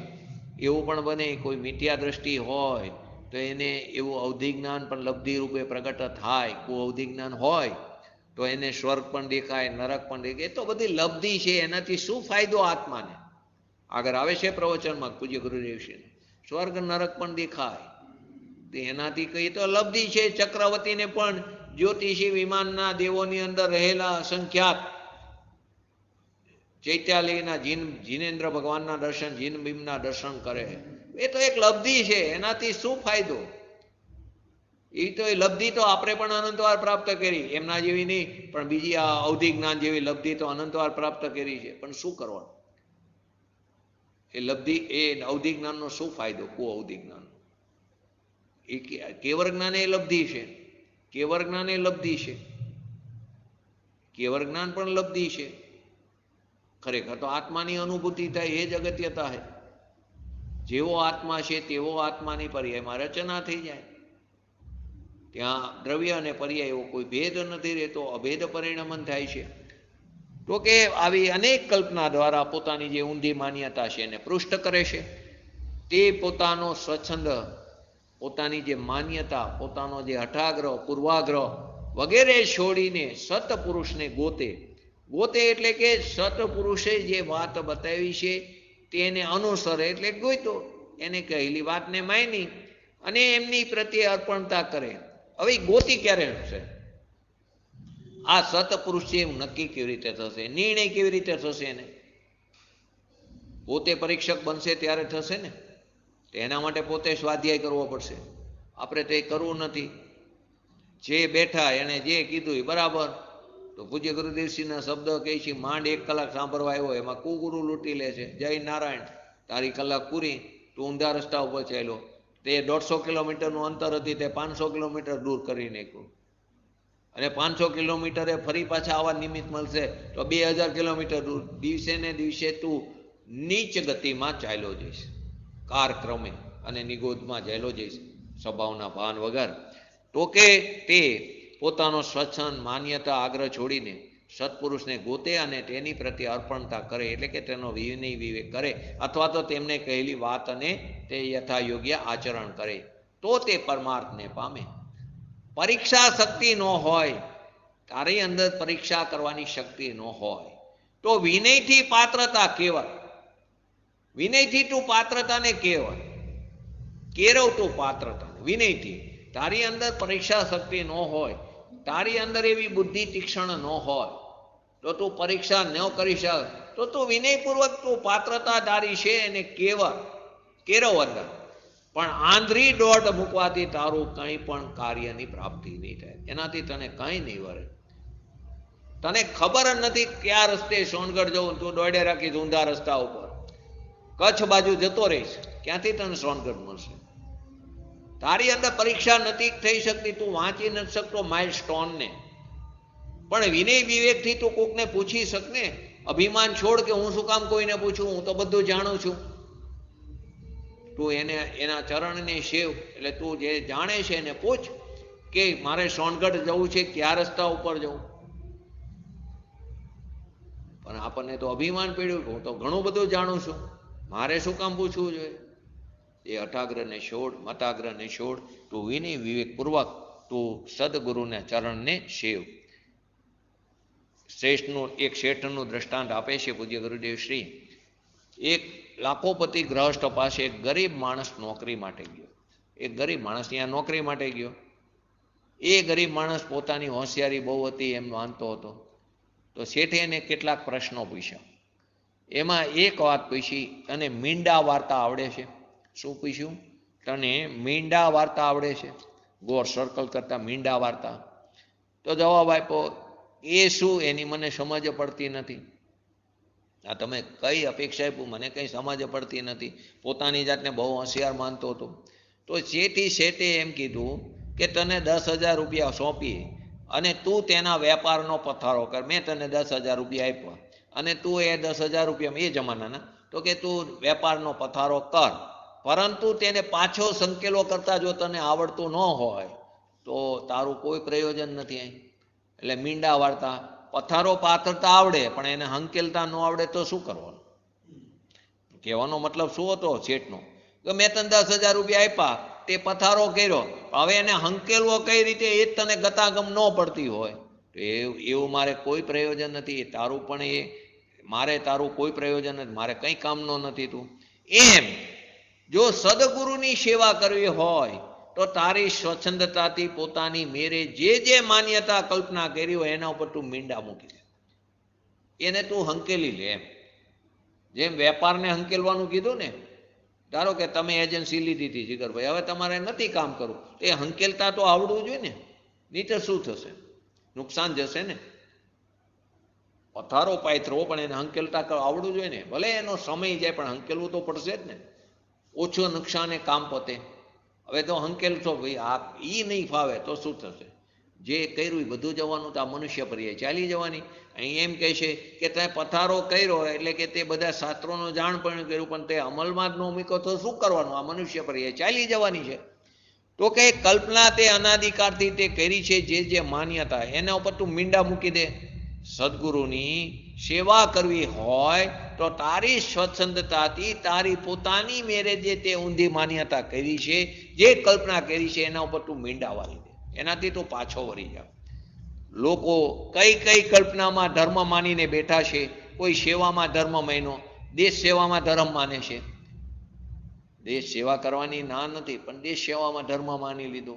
એવું પણ બને કોઈ મિથ્યા દ્રષ્ટિ હોય તો એને એવું અવધિ જ્ઞાન પણ લબ્ધિ રૂપે પ્રગટ થાય. કોઈ અવધિ જ્ઞાન હોય તો એને સ્વર્ગ પણ દેખાય, નરક પણ દેખાય. એ તો બધી લબ્ધિ છે. એનાથી શું ફાયદો આત્માને? આગળ આવે છે પ્રવચનમાં પૂજ્ય ગુરુદેવશ્રીને, સ્વર્ગ નરક પણ દેખાય. એનાથી કઈ તો લબ્ધિ છે. ચક્રવર્તીને પણ જ્યોતિષી વિમાનના દેવોની અંદર રહેલા અસંખ્યાત ચૈત્યાલયના જીનેન્દ્ર ભગવાનના દર્શન, જીનબિંબના દર્શન કરે. એ તો એક લબ્ધિ છે. એનાથી શું ફાયદો? એ તો એ લબ્ધિ તો આપણે પણ અનંતવાર પ્રાપ્ત કરી, એમના જેવી નહીં, પણ બીજી આ અવધિ જ્ઞાન જેવી લબ્ધિ તો અનંતવાર પ્રાપ્ત કરી છે. પણ શું કરવાનું? એ લબ્ધિ, એ અવધિ જ્ઞાનનો શું ફાયદો? અવધિ જ્ઞાન એ કેવળ જ્ઞાન એ લબ્ધિ છે. કેવળ જ્ઞાન એ લબ્ધિ છે. કેવળ જ્ઞાન પણ લબ્ધિ છે. ખરેખર તો આત્માની અનુભૂતિ થાય એ જ અગત્યતા છે. જેવો આત્મા છે તેવો આત્માની પર્યાયમાં રચના થઈ જાય. ત્યાં દ્રવ્ય અને પર્યાય એવો કોઈ ભેદ નથી રહેતો, અભેદ પરિણમન થાય છે. તો કે આવી અનેક કલ્પના દ્વારા પોતાની જે ઊંધી માન્યતા છે એને પૃષ્ઠ કરે છે. તે પોતાનો સ્વચ્છંદ, પોતાની જે માન્યતા, પોતાનો જે હઠાગ્રહ, પૂર્વાગ્રહ વગેરે છોડીને સતપુરુષને ગોતે. ગોતે એટલે કે સતપુરુષે જે વાત બતાવી છે તેને અનુસરે, એટલે ગોઈતો, એને કહેલી વાતને માની અને એમની પ્રત્યે અર્પણતા કરે. હવે ગોતી ક્યારે હશે? આ સતપુરુષ છે એવું નક્કી કેવી રીતે થશે? નિર્ણય કેવી રીતે થશે? એને પોતે પરીક્ષક બનશે ત્યારે થશે ને. તો એના માટે પોતે સ્વાધ્યાય કરવો પડશે. આપણે તે કરવું નથી. જે બેઠા એને જે કીધું એ બરાબર. તો પૂજ્ય ગુરુદેવસિંહના શબ્દ કહે છે, માંડ 1 કલાક સાંભળવા આવ્યો, એમાં કુગુરુ લૂંટી લે છે. જય નારાયણ, તારી કલાક પૂરી, તું ઊંધા રસ્તા ઉપર ચાલ્યો. તે 150 કિલોમીટરનું અંતર હતી તે 500 કિલોમીટર દૂર કરી નાખ્યું. અને 500 કિલોમીટરે ફરી પાછા આવા નિમિત્ત મળશે તો 2000 કિલોમીટર દૂર. દિવસે ને દિવસે તું નીચ ગતિમાં ચાલ્યો જઈશ, કારક્રમે અને નિગોદમાં ચાલ્યો જઈશ, સ્વભાવના ભાન વગર. તો કે તે પોતાનો સ્વચ્છંદ, માન્યતા, આગ્રહ છોડીને સત્પુરુષને ગોતે અને તેની પ્રત્યે અર્પણતા કરે, એટલે કે તેનો વિનય વિવેક કરે, અથવા તો તેમને કહેલી વાત અને તે યથાયોગ્ય આચરણ કરે, તો તે પરમાર્થને પામે. પરીક્ષા શક્તિ ન હોય, તારી અંદર પરીક્ષા કરવાની શક્તિ ન હોય તો વિનયથી પાત્રતા કેવળ, વિનયથી તું પાત્રતાને કેવળ કેરવ, તું પાત્રતાને વિનયથી. તારી અંદર પરીક્ષા શક્તિ ન હોય, તારી અંદર એવી બુદ્ધિ તીક્ષણ ન હોય તો તું પરીક્ષા ન કરી શક, તો તું વિનયપૂર્વક તું પાત્રતા ધારી છે એને કેવળ કેરવ અંદર. પણ આંધળી દોડ મૂકવાથી તારું કંઈ પણ કાર્યની પ્રાપ્તિ નહીં થાય. એનાથી તને કંઈ નહીં વળે. તને ખબર જ નથી કયા રસ્તે સોનગઢ જવું, તું દોડે રાખીશ ઊંધા રસ્તા ઉપર, કચ્છ બાજુ જતો રહીશ, ક્યાંથી તને સોનગઢ મળશે? તારી અંદર પરીક્ષા નથી થઈ શકતી, તું વાંચી નથી શકતો માઇલ સ્ટોનને. પણ વિનય વિવેકથી તું કોકને પૂછી શકને. અભિમાન છોડ કે હું શું કામ કોઈને પૂછું, હું તો બધું જાણું છું. તું એને એના ચરણને સેવ, એટલે તું જે જાણે છે એને પૂછ કે મારે સોનગઢ જવું છે, કયા રસ્તા ઉપર જવું. પણ આપણને તો અભિમાન પડ્યું કે હું તો ઘણું બધું જાણું છું, મારે શું કામ પૂછવું જોઈએ? એ અઠાગ્રહને છોડ, મતાગ્રહને છોડ, તું વિનય વિવેકપૂર્વક તું સદગુરુના ચરણને સેવ. એક શેઠનું દ્રષ્ટાંત આપે છે પૂજ્ય ગુરુદેવ શ્રી. એક લાખોપતિ ગ્રહસ્થ પાસે એક ગરીબ માણસ નોકરી માટે ગયો. એક ગરીબ માણસ ત્યાં નોકરી માટે ગયો. એ ગરીબ માણસ પોતાની હોશિયારી બહુ હતી એમ માનતો હતો. તો શેઠે એને કેટલાક પ્રશ્નો પૂછ્યા. એમાં એક વાત પૂછી, તને મીંડા વાર્તા આવડે છે? શું પૂછ્યું? તને મીંડા વાર્તા આવડે છે? ગોળ સર્કલ કરતા મીંડા વાર્તા. તો જવાબ આપ્યો, એ શું? એની મને સમજ પડતી નથી. આ તમે કઈ અપેક્ષા આપ્યું? મને કંઈ સમજ પડતી નથી. પોતાની જાતને બહુ હોશિયાર માનતો હતો. તો શેઠે એમ કીધું કે તને 10,000 રૂપિયા સોંપી અને તું તેના વેપારનો પથારો કર. મેં તને 10,000 રૂપિયા આપ્યા અને તું એ 10,000 રૂપિયા એ જમાનાના, તો કે તું વેપારનો પથારો કર, પરંતુ તેને પાછો સંકેલો કરતા જો તને આવડતું ન હોય તો તારું કોઈ પ્રયોજન નથી. એટલે મીંડા વાર્તા, પથારો પાથરતા આવડે પણ એને હંકેલતા ન આવડે તો શું કરવાનું? કહેવાનો મતલબ શું હતો શેઠનો? કે મેં તને 10,000 રૂપિયા આપ્યા, તે પથારો કર્યો, હવે એને હંકેલવો કઈ રીતે એ તને ગતાગમ ન પડતી હોય તો એવું મારે કોઈ પ્રયોજન નથી. તારું પણ એ મારે તારું કોઈ પ્રયોજન નથી, મારે કંઈ કામનો નથી તું. એમ જો સદગુરુની સેવા કરવી હોય તો તારી સ્વચ્છંદતાથી પોતાની મેરે જે માન્યતા કલ્પના કરી હોય એના ઉપર તું મીંડા મૂકી દે, એને તું હંકેલી લે. એમ જેમ વેપારને હંકેલવાનું કીધું ને, ધારો કે તમે એજન્સી લીધી હતી જીગરભાઈ, હવે તમારે નથી કામ કરવું, તો એ હંકેલતા તો આવડવું જોઈએ ને, નહીંતર શું થશે? નુકસાન જશે ને. પથારો પાથરવો પણ એને હંકેલતા આવડવું જોઈએ ને. ભલે એનો સમય જાય પણ હંકેલવું તો પડશે જ ને. ઓછું નુકસાને કામ પતે. હવે તો હંકેલશો ભાઈ, આ ઈ નહીં ફાવે તો શું થશે? જે કર્યું એ બધું જવાનું, તો આ મનુષ્ય પર્યાય ચાલી જવાની. અહીં એમ કહે છે કે તે પથારો કર્યો એટલે કે તે બધા શાસ્ત્રોનું જાણ પણ કર્યું, પણ તે અમલમાં જ ન મૂક્યો તો શું કરવાનું? આ મનુષ્ય પર્યાય ચાલી જવાની છે. તો કે કલ્પના તે અનાદિકાળથી તે કરી છે, જે માન્યતા એના ઉપર તું મીંડા મૂકી દે. સદગુરુની સેવા કરવી હોય તો તારી સ્વચ્છંદતાથી તારી પોતાની મેરે જે તે ઊંધી માન્યતા કરી છે, જે કલ્પના કરી છે, એના ઉપર તું મીંડા વાળી દે, એનાથી તું પાછો વળી જા. લોકો કઈ કઈ કલ્પનામાં ધર્મ માનીને બેઠા છે. કોઈ સેવામાં ધર્મ માન્યો, દેશ સેવામાં ધર્મ માને છે. દેશ સેવા કરવાની ના નથી, પણ દેશ સેવામાં ધર્મ માની લીધો.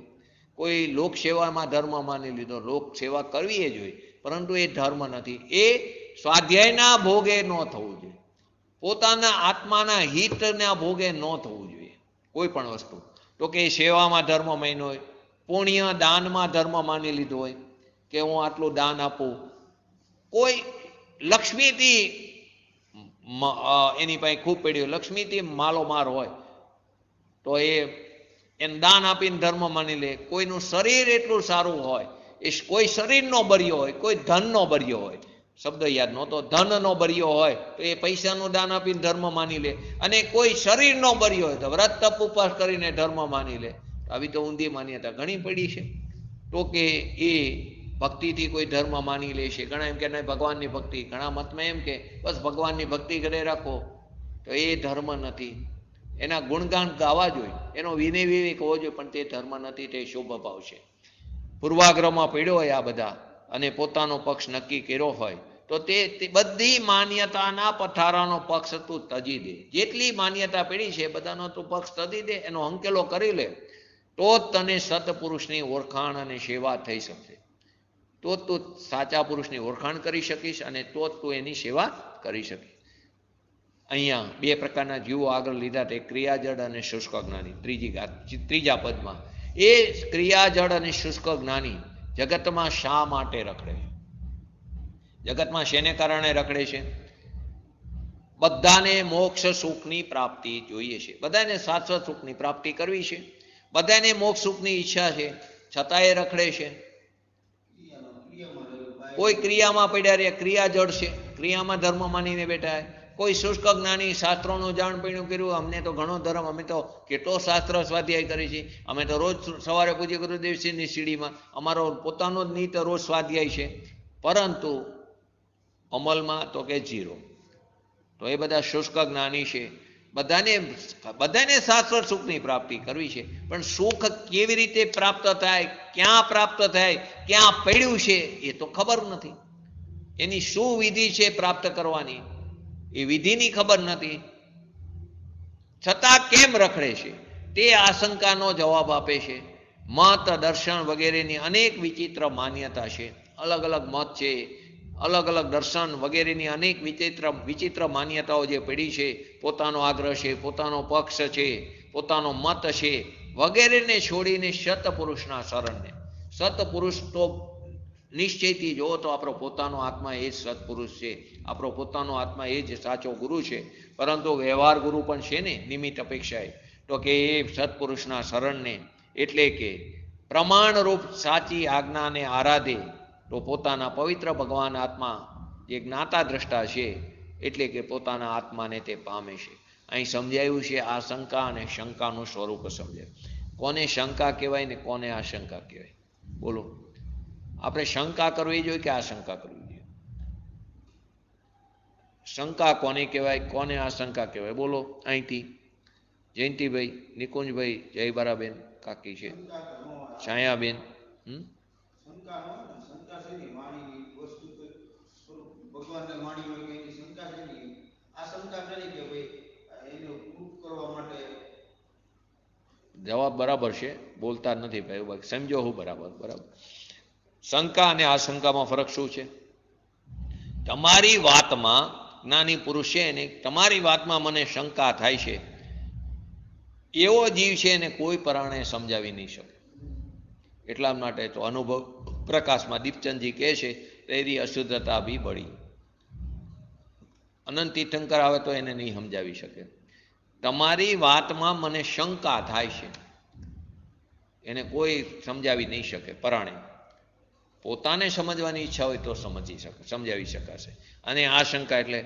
કોઈ લોક સેવામાં ધર્મ માની લીધો. લોક સેવા કરવી એ જોઈએ, પરંતુ એ ધર્મ નથી. એ સ્વાધ્યાયના ભોગે ન થવું જોઈએ, પોતાના આત્માના હિતના ભોગે ન થવું જોઈએ કોઈ પણ વસ્તુ. તો કે સેવામાં ધર્મ માન્યો હોય, પુણ્ય દાનમાં ધર્મ માની લીધો હોય કે હું આટલું દાન આપું. કોઈ લક્ષ્મીથી એની પાસે ખૂબ પડ્યું, લક્ષ્મીથી માલો માર હોય તો એને દાન આપીને ધર્મ માની લે. કોઈનું શરીર એટલું સારું હોય, એ કોઈ શરીરનો બર્યો હોય, કોઈ ધનનો બર્યો હોય, શબ્દ યાદ નહોતો, ધનનો બર્યો હોય તો એ પૈસાનું દાન આપીને ધર્મ માની લે. અને કોઈ શરીરનો બર્યો હોય તો વ્રત તપ ઉપવાસ કરીને ધર્મ માની લે. આવી તો ઊંધી માન્યતા ઘણી પડી છે. તો કે એ ભક્તિથી કોઈ ધર્મ માની લે છે. ઘણા એમ કે નહીં ભગવાનની ભક્તિ, ઘણા મતમાં એમ કે બસ ભગવાનની ભક્તિ કરે રાખો, તો એ ધર્મ નથી. એના ગુણગાન ગાવા જોઈએ, એનો વિનય વિવેક હોવો જોઈએ, પણ તે ધર્મ નથી, તે શુભ ભાવ છે. પૂર્વાગ્રહમાં પડ્યો હોય આ બધા અને પોતાનો પક્ષ નક્કી કર્યો હોય તો તે બધી માન્યતાના પથારાનો પક્ષ તું તજી દે. જેટલી માન્યતા પડી છે બધાનો તું પક્ષ તજી દે, એનો અંકેલો કરી લે, તો જ તને સત્પુરુષની ઓળખાણ અને સેવા થઈ શકશે. તો જ તું સાચા પુરુષની ઓળખાણ કરી શકીશ અને તો જ તું એની સેવા કરી શકીશ. અહીંયા બે પ્રકારના જીવો આગળ લીધા, તે ક્રિયાજળ અને શુષ્ક જ્ઞાની. ત્રીજા પદમાં એ ક્રિયાજળ અને શુષ્ક જ્ઞાની જગતમાં શા માટે રખડે છે? જગતમાં શેને કારણે રખડે છે? બધાને મોક્ષ સુખની પ્રાપ્તિ જોઈએ છે, બધાને શાશ્વત સુખની પ્રાપ્તિ કરવી છે, બધાને મોક્ષ સુખની ઈચ્છા છે, છતાં એ રખડે છે. કોઈ ક્રિયામાં પડ્યા રે, ક્રિયાજળ છે, ક્રિયામાં ધર્મ માનીને બેઠા. કોઈ શુષ્ક જ્ઞાની શાસ્ત્રોનું જાણ પીણું કર્યું, અમને તો ઘણો ધર્મ, અમે તો કેટલો શાસ્ત્ર સ્વાધ્યાય કરી છે, અમે તો રોજ સવારે પૂજ્ય ગુરુદેવસિંહની સીડીમાં અમારો પોતાનો જ નીત રોજ સ્વાધ્યાય છે, પરંતુ અમલમાં તો કે ઝીરો. તો એ બધા શુષ્ક જ્ઞાની છે. બધાને શાશ્વત સુખની પ્રાપ્તિ કરવી છે, પણ સુખ કેવી રીતે પ્રાપ્ત થાય, ક્યાં પ્રાપ્ત થાય, ક્યાં પડ્યું છે એ તો ખબર નથી. એની શું વિધિ છે પ્રાપ્ત કરવાની, એ વિધિની ખબર નથી. છતાં કેમ રખડે છે તે આશંકાનો જવાબ આપે છે. મત દર્શન વગેરેની અનેક વિચિત્ર માન્યતા છે. અલગ અલગ મત છે, અલગ અલગ દર્શન વગેરેની અનેક વિચિત્ર માન્યતાઓ જે પડી છે, પોતાનો આગ્રહ છે, પોતાનો પક્ષ છે, પોતાનો મત છે વગેરેને છોડીને સત્પુરુષના શરણને. સત્પુરુષ તો નિશ્ચયથી જોવો તો આપણો પોતાનો આત્મા એ જ સત્પુરુષ છે, આપણો પોતાનો આત્મા એ જ સાચો ગુરુ છે. પરંતુ વ્યવહાર ગુરુ પણ છે ને નિમિત્ત અપેક્ષાએ. તો કે એ સત્પુરુષના શરણને, એટલે કે પ્રમાણરૂપ સાચી આજ્ઞાને આરાધે તો પોતાના પવિત્ર ભગવાન આત્મા જે જ્ઞાતા દ્રષ્ટા છે, એટલે કે પોતાના આત્માને તે પામે છે. અહીં સમજાયું છે આશંકા અને શંકાનું સ્વરૂપ સમજાયું. કોને શંકા કહેવાય ને કોને આશંકા કહેવાય? બોલો, આપણે શંકા કરવી જોઈએ કે આશંકા કરવી જોઈએ? શંકા કોને કહેવાય, કોને આશંકા કહેવાય? બોલો અહીંથી. જયંતિભાઈ, નિકુંજભાઈ, જયબારાબેન કાકી છે, છાયાબેન. જવાબ બરાબર છે, બોલતા નથી ભાઈ, સમજો હું બરાબર. શંકા અને આશંકામાં ફરક શું છે? તમારી વાતમાં જ્ઞાની પુરુષ છે અને તમારી વાતમાં મને શંકા થાય છે, એવો જીવ છે એને કોઈ પરાણે સમજાવી નહીં શકે. એટલા માટે તો અનુભવ પ્રકાશમાં દીપચંદજી કહે છે, તેરી અશુદ્ધતા બી બળી. અનંત તીર્થંકર આવે તો એને નહીં સમજાવી શકે. તમારી વાતમાં મને શંકા થાય છે, એને કોઈ સમજાવી નહીં શકે પરાણે. પોતાને સમજવાની ઈચ્છા હોય તો સમજાવી શકાશે. અને આશંકા એટલે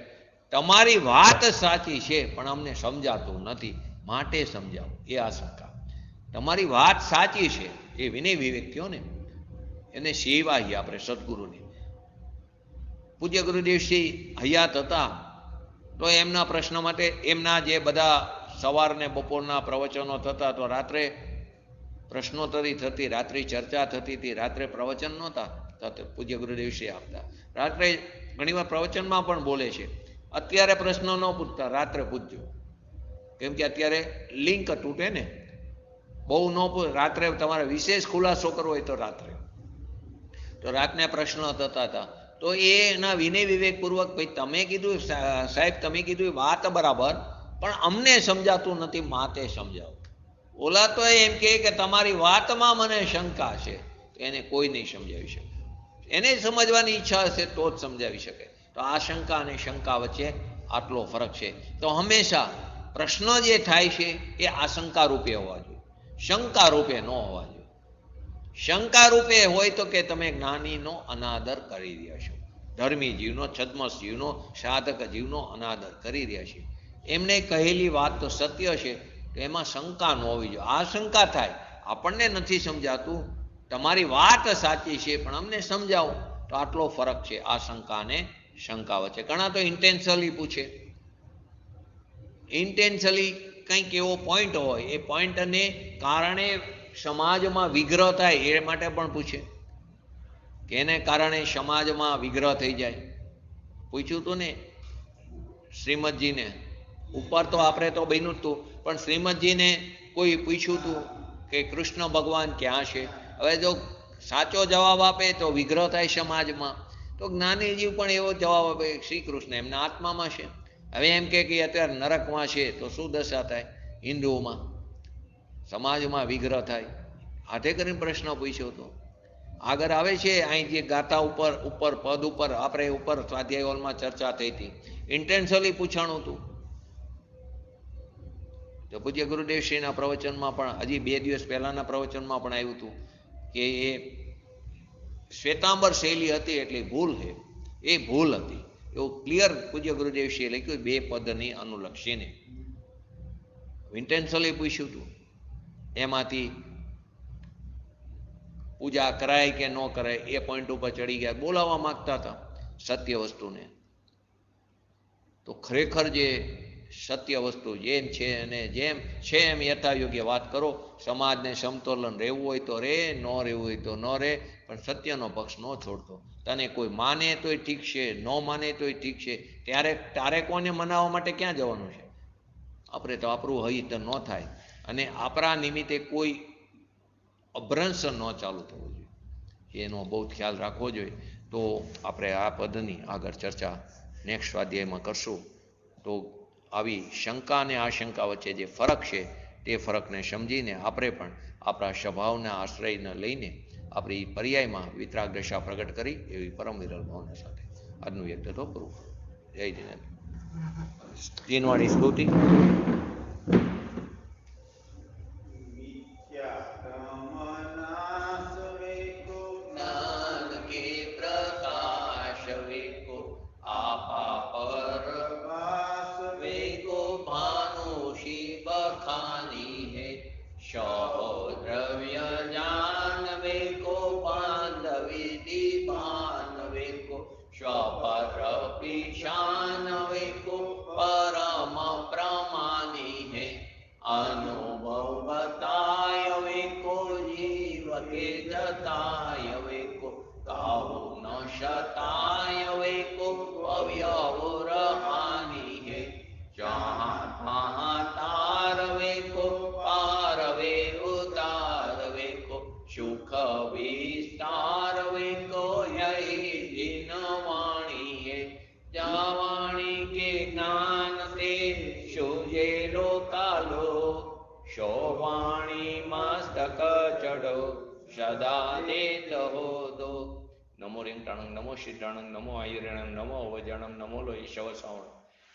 તમારી વાત સાચી છે પણ અમને સમજાતું નથી માટે સમજાવો, એ આશંકા. તમારી વાત સાચી છે એ વિનય વિવેક કયો ને, એને સેવાહી આપણે સદગુરુની. પૂજ્ય ગુરુદેવશ્રી હયાત હતા તો એમના પ્રશ્ન માટે એમના જે બધા સવાર ને બપોરના પ્રવચનો થતા તો રાત્રે પ્રશ્નોત્તરી થતી, રાત્રે ચર્ચા થતી હતી, રાત્રે પ્રવચન નહોતા થતા, પૂજ્ય ગુરુદેવશ્રી આપતા. રાત્રે ઘણીવાર પ્રવચનમાં પણ બોલે છે, અત્યારે પ્રશ્નો ન પૂછતા, રાત્રે પૂછજો, કેમ કે અત્યારે લિંક તૂટે ને, બહુ ન રાત્રે તમારે વિશેષ ખુલાસો કરવો હોય તો રાત્રે. તો રાતને પ્રશ્નો થતા હતા તો એના વિનય વિવેકપૂર્વક, ભાઈ તમે કીધું સાહેબ, તમે કીધું વાત બરાબર પણ અમને સમજાતું નથી માટે સમજાવો. ઓલા તો એમ કે તમારી વાતમાં મને શંકા છે, તો એને કોઈ નહીં સમજાવી શકે. એને સમજવાની ઈચ્છા હશે તો જ સમજાવી શકે. તો આશંકા અને શંકા વચ્ચે આટલો ફરક છે. તો હંમેશા પ્રશ્ન જે થાય છે એ આશંકા રૂપે હોવા જોઈએ, શંકા રૂપે ન હોવા જોઈએ. શંકા રૂપે હોય તો કે તમે જ્ઞાનીનો અનાદર કરી રહ્યા છો, ધર્મી જીવનો, છદ્મસ જીવનો, સાધક જીવનો અનાદર કરી રહ્યા છે. એમને કહેલી વાત તો સત્ય છે, તો એમાં શંકા ન હોવી જોઈએ. આશંકા થાય, આપણને નથી સમજાતું, તમારી વાત સાચી છે પણ અમને સમજાવો, તો આટલો ફરક છે આશંકા અને શંકા વચ્ચે. ઘણા તો ઇન્ટેન્શનલી પૂછે, ઇન્ટેન્શનલી કંઈક એવો પોઈન્ટ હોય, એ પોઈન્ટને કારણે સમાજમાં વિગ્રહ થાય એ માટે પણ પૂછે, કે એને કારણે સમાજમાં વિગ્રહ થઈ જાય. પૂછ્યું હતું ને શ્રીમદજીને, ઉપર તો આપણે તો બન્યું જ હતું, પણ શ્રીમદજીને કોઈ પૂછ્યું હતું કે કૃષ્ણ ભગવાન ક્યાં છે. હવે જો સાચો જવાબ આપે તો વિગ્રહ થાય સમાજમાં, તો જ્ઞાનીજીવ પણ એવો જવાબ આપે શ્રી કૃષ્ણ એમના આત્મામાં છે. હવે એમ કે અત્યારે નરકમાં છે તો શું દશા થાય હિન્દુઓમાં, સમાજમાં વિગ્રહ થાય. હાથે કરીને પ્રશ્ન પૂછ્યો હતો. આગળ આવે છે અહીં જે ગાથા ઉપર પદ ઉપર આપણે ઉપર સ્વાધ્યાય હોલમાં ચર્ચા થઈ હતી, ઇન્ટેન્શનલી પૂછાણું હતું. તો પૂજ્ય ગુરુદેવશ્રીના પ્રવચનમાં પણ, હજી 2 દિવસ પહેલાના પ્રવચનમાં પણ આવ્યું હતું કે એ શ્વેતાંબર શૈલી હતી એટલે ભૂલ છે, એ ભૂલ હતી એવું ક્લિયર પૂજ્ય ગુરુદેવશ્રીએ લખ્યું 2 પદની અનુલક્ષીને. ઇન્ટેન્શનલી પૂછ્યું હતું, એમાંથી પૂજા કરાય કે ન કરાય એ પોઈન્ટ ઉપર ચડી ગયા, બોલાવવા માંગતા હતા સત્ય વસ્તુને. તો ખરેખર જે સત્ય વસ્તુ જેમ છે અને જેમ છે એમ યથાયોગ્ય વાત કરો. સમાજને સમતોલન રહેવું હોય તો રહે, ન રહેવું હોય તો ન રહે, પણ સત્યનો પક્ષ ન છોડતો. તને કોઈ માને તોય ઠીક છે, ન માને તોય ઠીક છે, ત્યારે તારે કોને મનાવવા માટે ક્યાં જવાનું છે? આપણે તો આપણું હિત ન થાય અને આપણા નિમિત્તે કોઈ અભ્રંશ ન ચાલુ થવું જોઈએ, એનો બહુ ખ્યાલ રાખવો જોઈએ. તો આપણે આ પદની આગળ ચર્ચા નેક્સ્ટ સ્વાધ્યાયમાં કરશું. તો આવી શંકા અને આશંકા વચ્ચે જે ફરક છે તે ફરકને સમજીને આપણે પણ આપણા સ્વભાવના આશ્રયને લઈને આપણી પર્યાયમાં વિતરાગ દશા પ્રગટ કરી એવી પરમ વિરલ ભાવના સાથે આજનું વ્યક્તિત્વ પૂરું. જય જીનેન્દ્ર. દિનવાણી સ્તુતિ. સદા દેતો દો. નમો રિંગટાણંગ, નમો સિદ્ધાણંગ, નમો આયુર્યણંગ, નમો અવજણંગ, નમો લો ઈશવ શ્રવણ.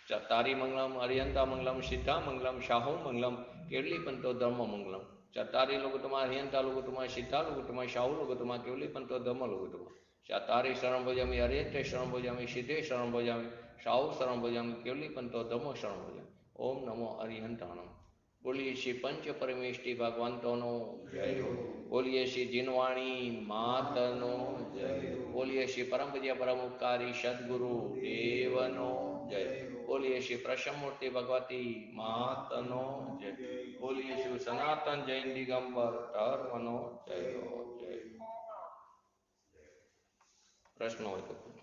ચતારી મંગલમ, અરિયંતા મંગલમ, સિદ્ધા મંગલમ, શાહુ મંગલમ, કેરલી પંતો ધર્મ મંગલમ. चतारी लोकुतमा हरियंता लोकुतमा सिद्धा लोकुतमा शाहू लोकुतमा केवली पंतो धम्म लोकुतमा चतारी शरण भजामि हरियंते शरण भजामि सिद्धे शरण भजामि शाहू शरण भजामि केवली पंतो धम्मो शरण भजामि। ओम नमो हरिहंताणम। बोलिए श्री पंच परमेष्टि भगवंतोनो जय हो। बोलिए श्री जिनवाणी मातनो जय हो। बोलिए श्री परम पूज्य परम उपकारी सद्गुरु देवनो जय हो। बोलिए श्री प्रसन्नमूर्ति भगवती मातनो जय। बोलिए श्री सनातन जैन दिगंबर धर्मनो जय हो। जय। प्रश्न हो तो